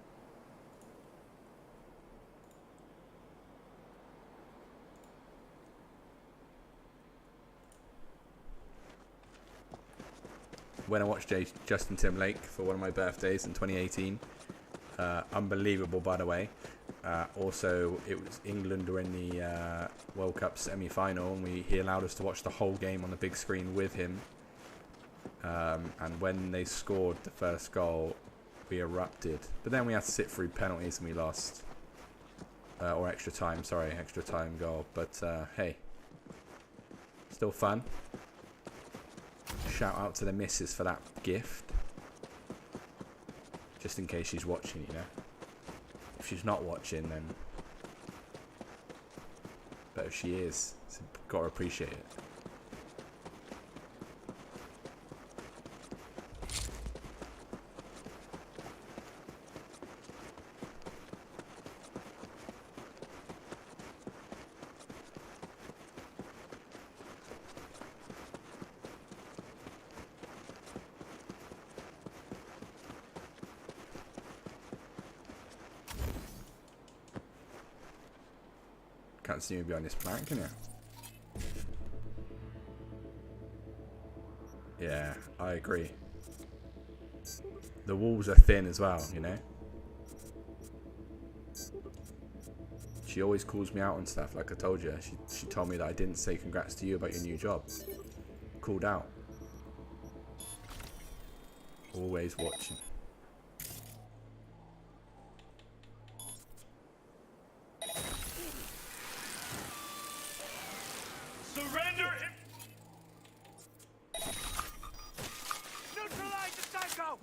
When I watched Justin Timberlake for one of my birthdays in 2018, unbelievable, by the way. Also, it was England were in the World Cup semi-final, and he allowed us to watch the whole game on the big screen with him. And when they scored the first goal, we erupted. But then we had to sit through penalties and we lost. Or extra time, sorry, extra time goal. But hey, still fun. Shout out to the missus for that gift. Just in case she's watching, you know. If she's not watching, then... But if she is, gotta appreciate it. Can't see me behind this plant, can you? Yeah, I agree. The walls are thin as well, you know? She always calls me out and stuff, like I told you. She told me that I didn't say congrats to you about your new job. Called out. Always watching. Surrender! Neutralize the Psycho!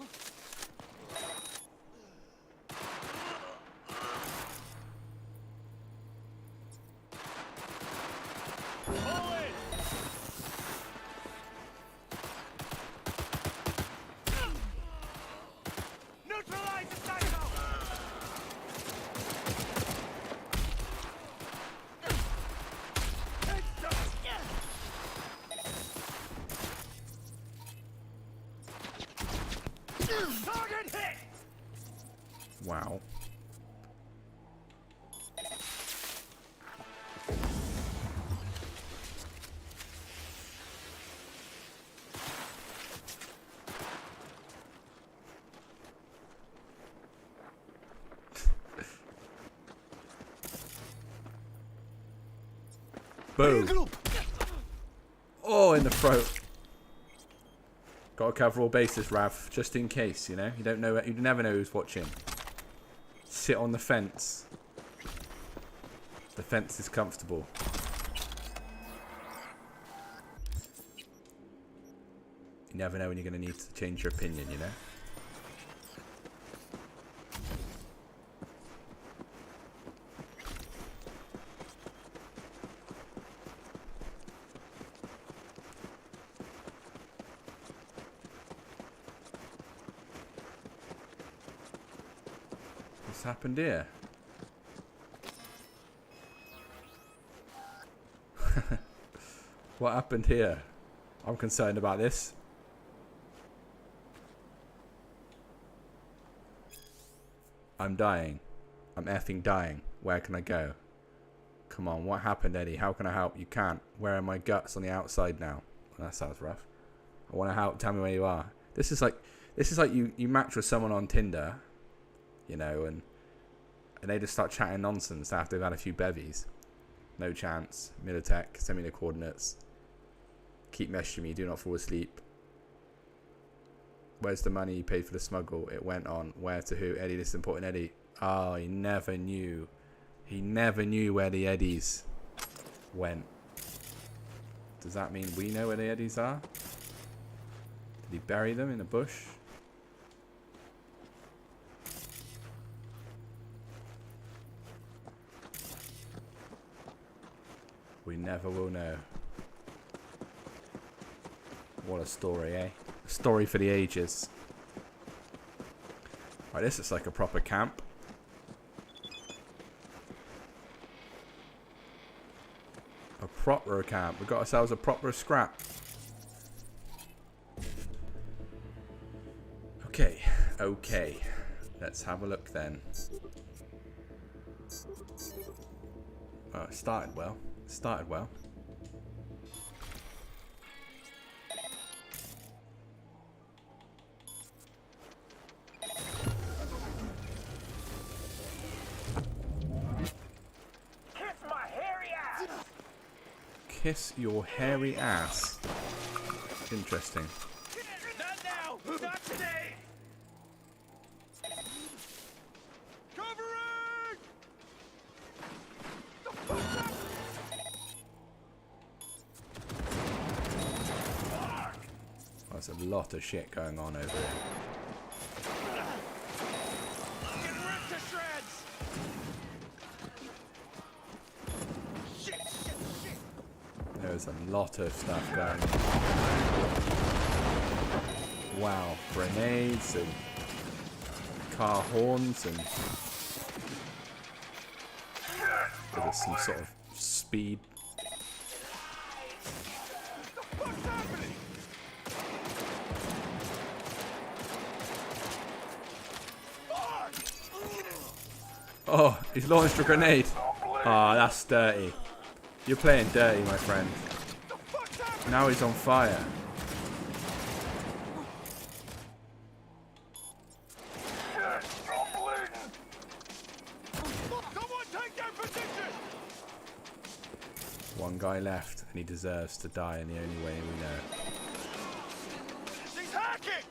Pull it! Neutralize the Psycho! Target hit! Wow. Boom. Oh, in the throat. Gotta cover all bases, Rav, just in case, you know? You don't know, you never know who's watching. Sit on the fence. The fence is comfortable. You never know when you're going to need to change your opinion, you know? What's happened here? What happened here? I'm concerned about this. I'm dying. I'm effing dying. Where can I go? Come on, what happened, Eddie? How can I help? You can't. Where are my guts on the outside now? That sounds rough. I want to help. Tell me where you are. This is like you match with someone on Tinder, you know, and they just start chatting nonsense after they've had a few bevies. No chance. Militech, send me the coordinates. Keep messaging me, do not fall asleep. Where's the money you paid for the smuggle? It went on. Where to who? Eddie, this is important, Eddie. Oh, he never knew. He never knew where the Eddies went. Does that mean we know where the Eddies are? Did he bury them in a bush? We never will know. What a story, eh? A story for the ages. Right, this is like a proper camp. A proper camp. We've got ourselves a proper scrap. Okay, okay. Let's have a look then. Oh, it started well. It started well. Kiss your hairy ass. Interesting. Not now! Not today! Covering! The fuck's up? There's a lot of shit going on over here. Get ripped to shreds! Shit, shit, shit! There's a lot of stuff going on. Wow, grenades and car horns and there's some sort of speed. What's happening? Oh, he's launched a grenade. Don't Ah, that's dirty. You're playing dirty, my friend. Now he's on fire. One guy left, and he deserves to die in the only way we know. She's hacking!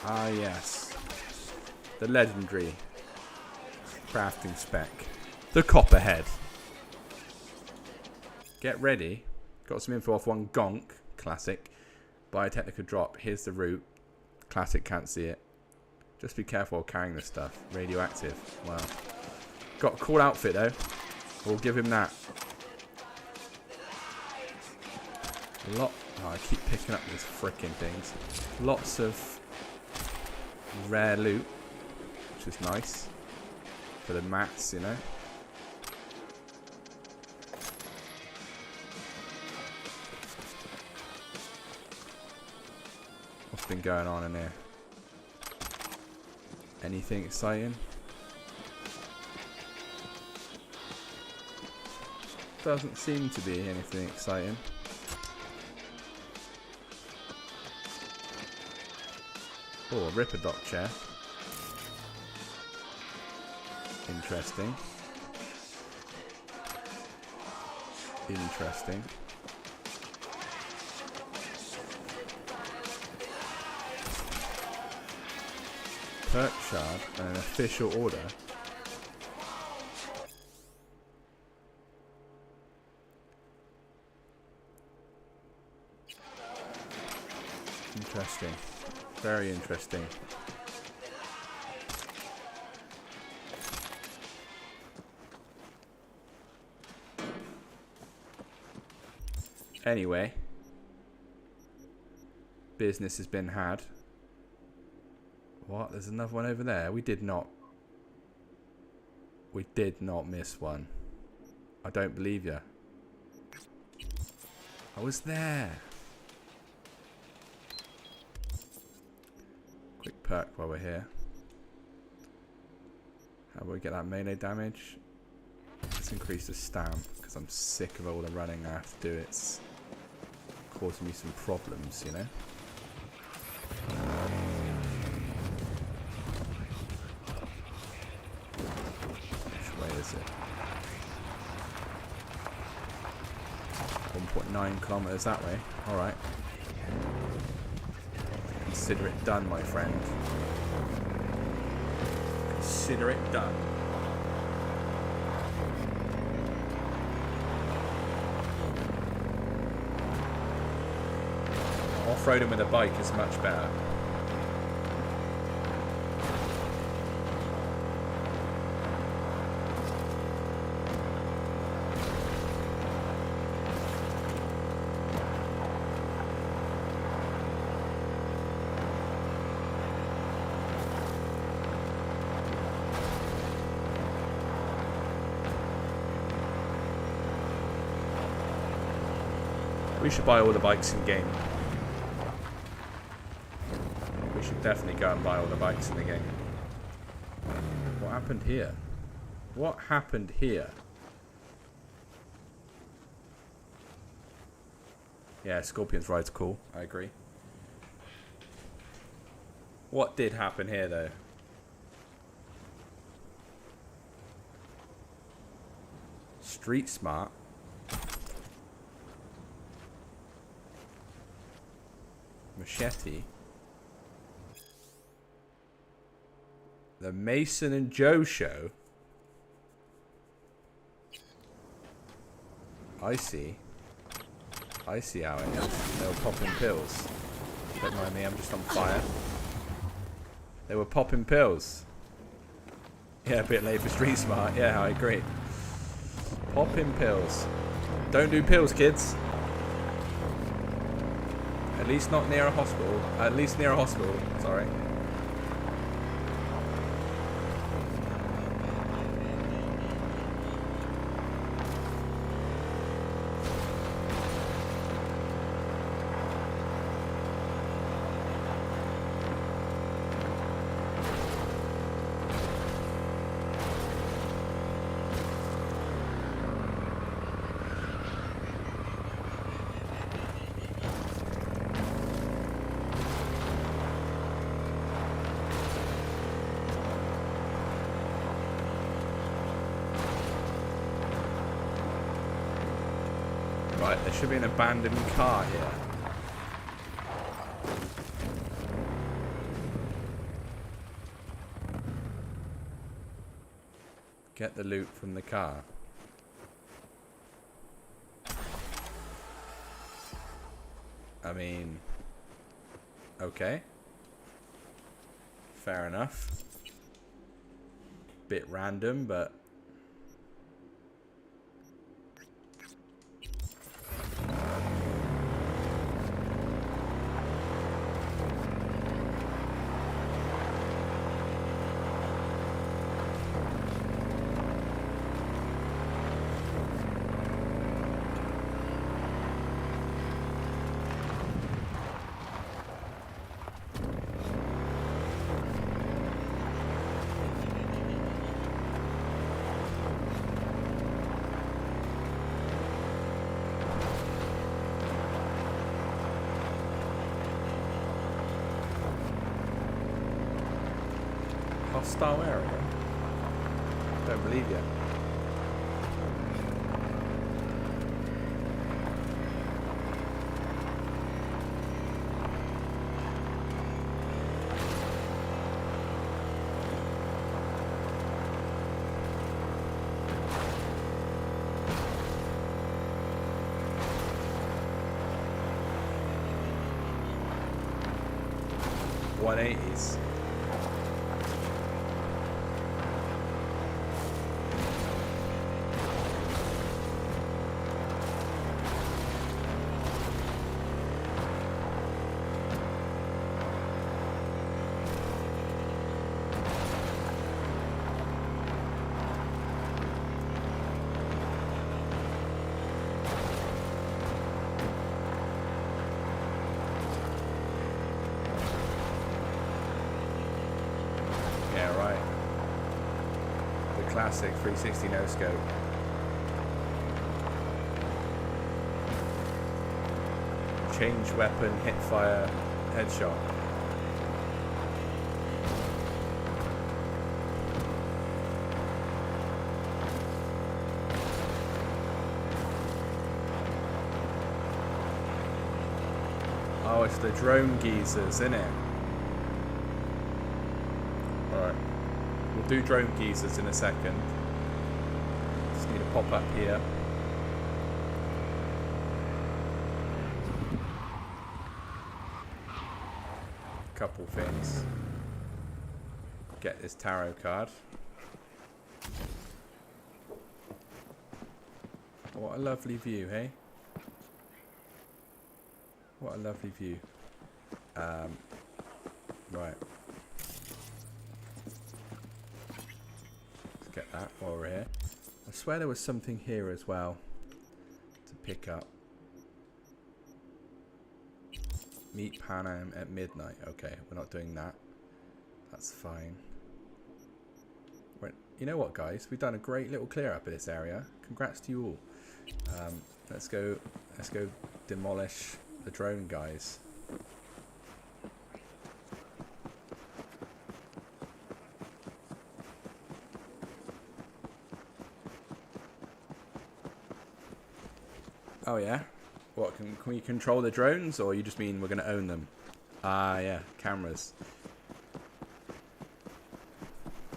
Ah, yes. The legendary crafting spec. The Copperhead. Get ready. Got some info off one gonk. Classic. Buy a technical drop. Here's the route. Classic, can't see it. Just be careful while carrying this stuff. Radioactive. Wow. Got a cool outfit though. We'll give him that. Oh, I keep picking up these freaking things. Lots of rare loot, which is nice for the mats, you know. What's been going on in here? Anything exciting? Doesn't seem to be anything exciting. Oh, a Ripperdoc chair. Interesting. Interesting. Perk shard and an official order. Interesting. Very interesting. Anyway, business has been had. What? There's another one over there. We did not miss one. I don't believe you. I was there. Quick perk while we're here. How do we get that melee damage? Let's increase the stam because I'm sick of all the running I have to do. It's causing me some problems, you know. Which way is it? 1.9 kilometers that way. All right. Consider it done, my friend. Consider it done. Off-roading with a bike is much better. We should buy all the bikes in game. We should definitely go and buy all the bikes in the game. What happened here? What happened here? Yeah, Scorpion's ride's cool. I agree. What did happen here, though? Street smart. Machete. The Mason and Joe show. I see. I see how it is. They were popping pills. Don't mind me, I'm just on fire. They were popping pills. Yeah, a bit late for street smart. Yeah, I agree. Popping pills. Don't do pills, kids. At least not near a hospital. At least near a hospital. Sorry. Right, there should be an abandoned car here. Get the loot from the car. I mean, okay. Fair enough. Bit random, but... hostile area? Don't believe you. $180s. Classic 360 no scope. Change weapon, hip fire, headshot. Oh, it's the drone geezers, isn't it? Alright. We'll do drone geezers in a second. Just need to pop up here. Couple things. Get this tarot card. What a lovely view, hey? What a lovely view. Right. Get that while we're here. I swear there was something here as well to pick up. Meet Panam at midnight. Okay, we're not doing that. That's fine. Right, you know what, guys? We've done a great little clear up of this area. Congrats to you all. Let's go demolish the drone guys. Oh yeah? What, can we control the drones, or you just mean we're going to own them? Ah yeah, cameras.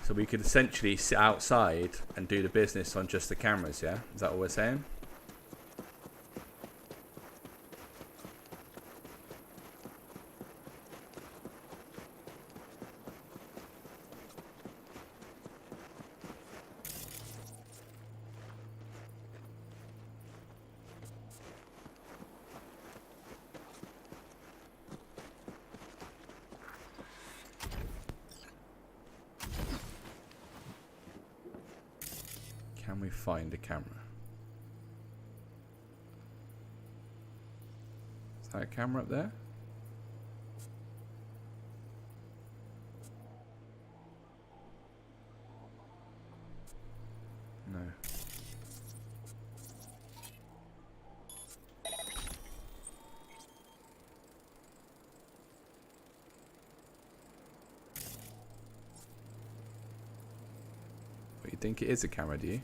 So we could essentially sit outside and do the business on just the cameras, yeah? Is that what we're saying? Can we find a camera? Is that a camera up there? No. But you think it is a camera, do you?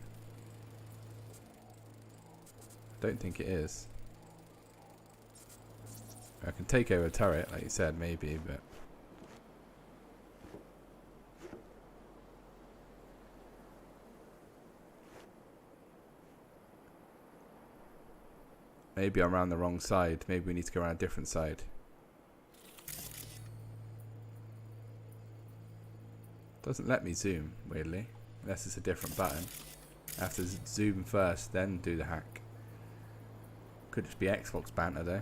Don't think it is. I can take over a turret, like you said, maybe, but... Maybe I'm around the wrong side. Maybe we need to go around a different side. Doesn't let me zoom, weirdly. Unless it's a different button. I have to zoom first, then do the hack. Could just be Xbox banter though.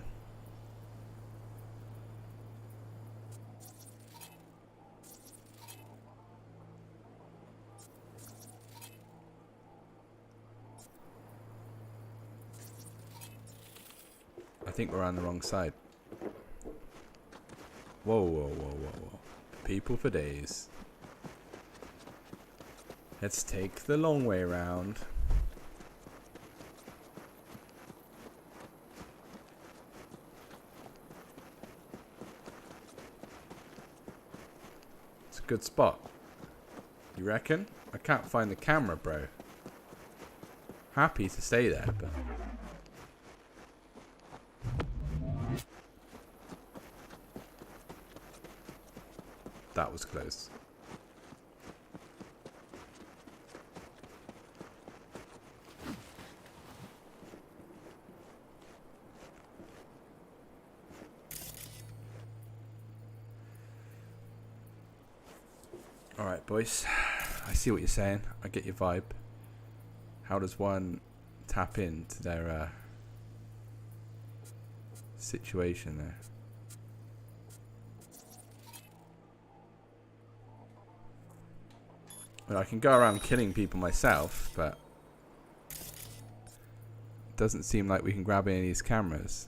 I think we're on the wrong side. Whoa, whoa, whoa, whoa, whoa. People for days. Let's take the long way around. It's a good spot. You reckon? I can't find the camera, bro. Happy to stay there, but... That was close. Alright, boys. I see what you're saying. I get your vibe. How does one tap into their situation there? Well, I can go around killing people myself, but it doesn't seem like we can grab any of these cameras.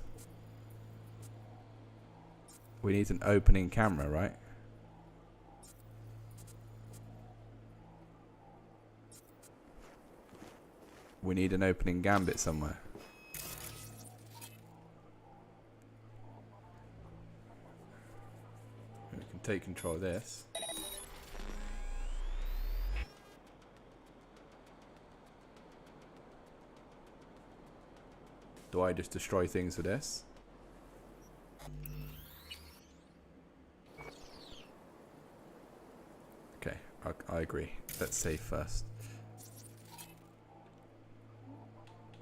We need an opening camera, right? We need an opening gambit somewhere. We can take control of this. Do I just destroy things with this? Okay, I agree. Let's save first.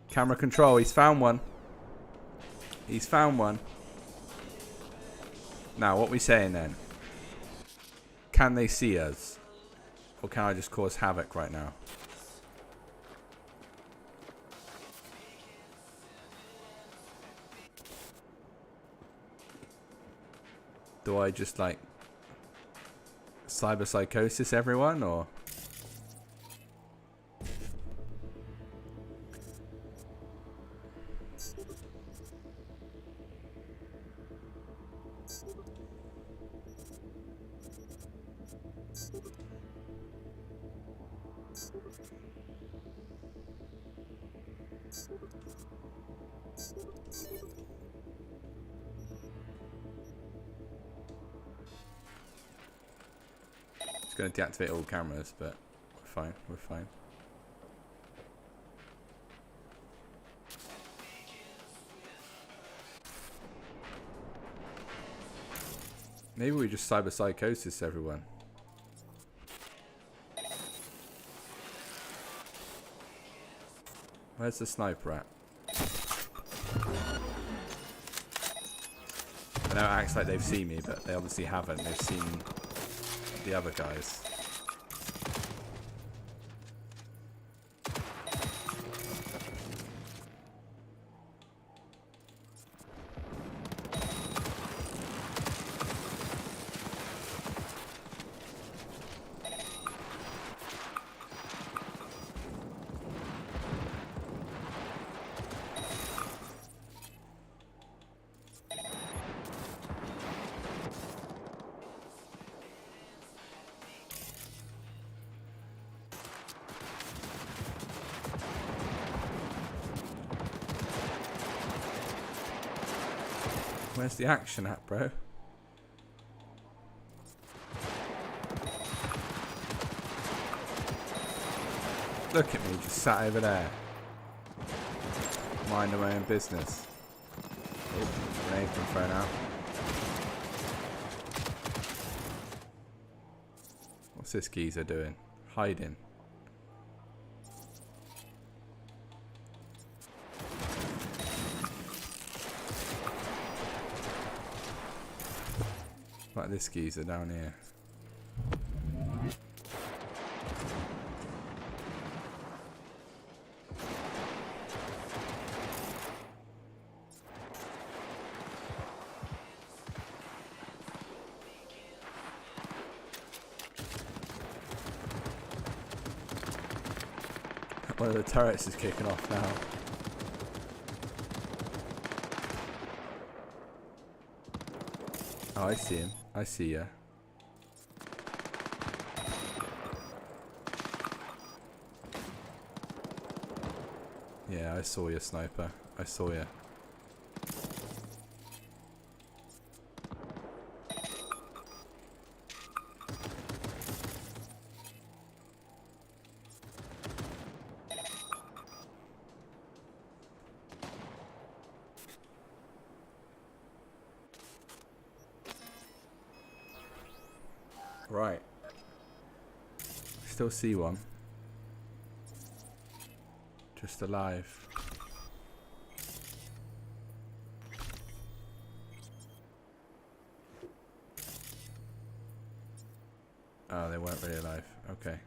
Camera control, he's found one. He's found one. Now, what are we saying then? Can they see us? Or can I just cause havoc right now? Do I just like cyberpsychosis everyone, or going to deactivate all cameras, but we're fine, we're fine. Maybe we just cyberpsychosis everyone. Where's the sniper at? I know it acts like they've seen me, but they obviously haven't. They've seen the other guys. Where's the action at, bro? Look at me, just sat over there. Minding my own business. Oh, Grenade's been thrown out. What's this geezer doing? Hiding. Like this geezer down here. One of the turrets is kicking off now. Oh, I see him. I see ya. Yeah, I saw you, sniper. I saw you. Right. Still see one. Just alive. Oh, they weren't really alive. Okay.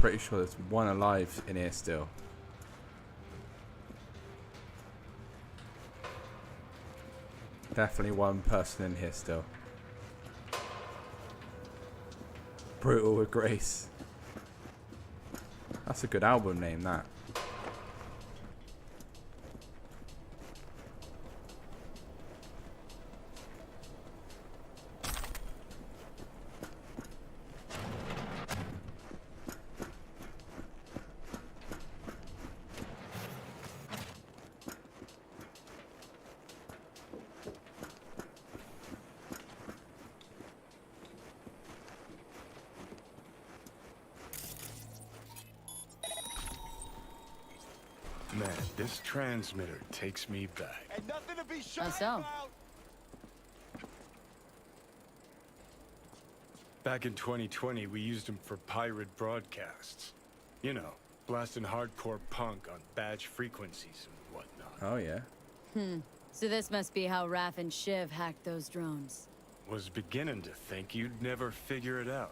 Pretty sure there's one alive in here still. Definitely one person in here still. Brutal with Grace. That's a good album name, that. Man, this transmitter takes me back. And nothing to be shy How so? about. Back in 2020, we used them for pirate broadcasts. You know, blasting hardcore punk on badge frequencies and whatnot. Oh yeah. So this must be how Raph and Shiv hacked those drones. Was beginning to think you'd never figure it out.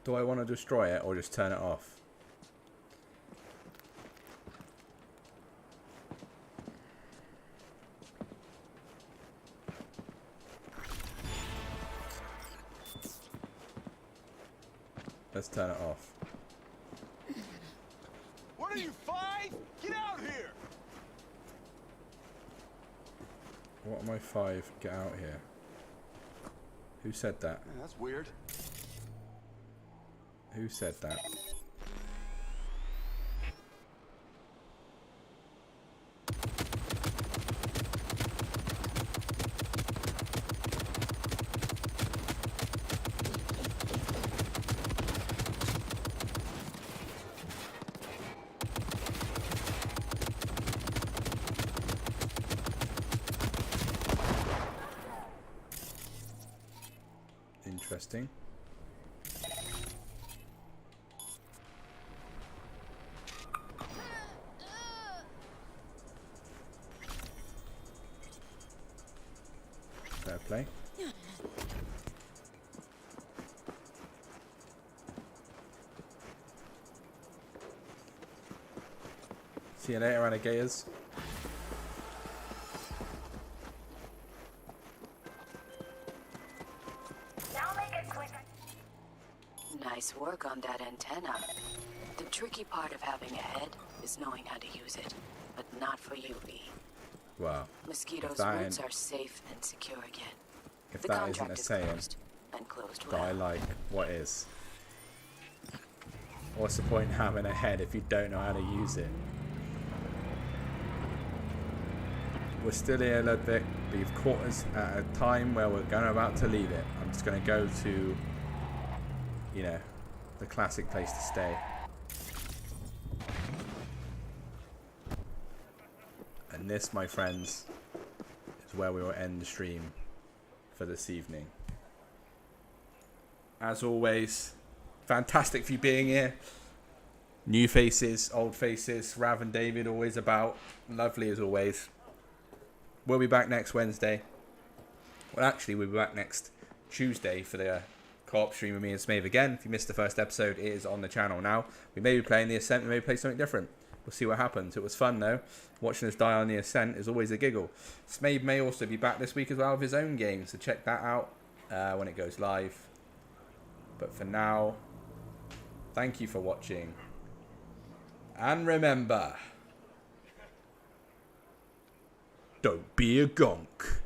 Do I want to destroy it or just turn it off? Let's turn it off. What are you, 5? Get out here! What am I 5? Get out here. Who said that? Man, that's weird. Who said that? Interesting. Fair play. See you later, alligators. Nice work on that antenna. The tricky part of having a head is knowing how to use it, but not for you, V. Well, Mosquito's that roots ain't- are safe and secure again. if The that isn't contract a is saying closed, and closed that I well. like, what is? What's the point in having a head if you don't know how to use it? We're still here, Ludwig, but you've caught us at a time where we're about to leave it. I'm just going to go to, you know, the classic place to stay. And this, my friends, is where we will end the stream for this evening. As always, fantastic for you being here. New faces, old faces, Rav and David always about. Lovely as always. We'll be back next Wednesday. Well, actually, we'll be back next Tuesday for the co-op stream with me and Smave again. If you missed the first episode, it is on the channel now. We may be playing the Ascent, we may play something different. We'll see what happens. It was fun, though. Watching us die on the Ascent is always a giggle. Smave may also be back this week as well with his own game, so check that out when it goes live. But for now, thank you for watching. And remember, don't be a gonk.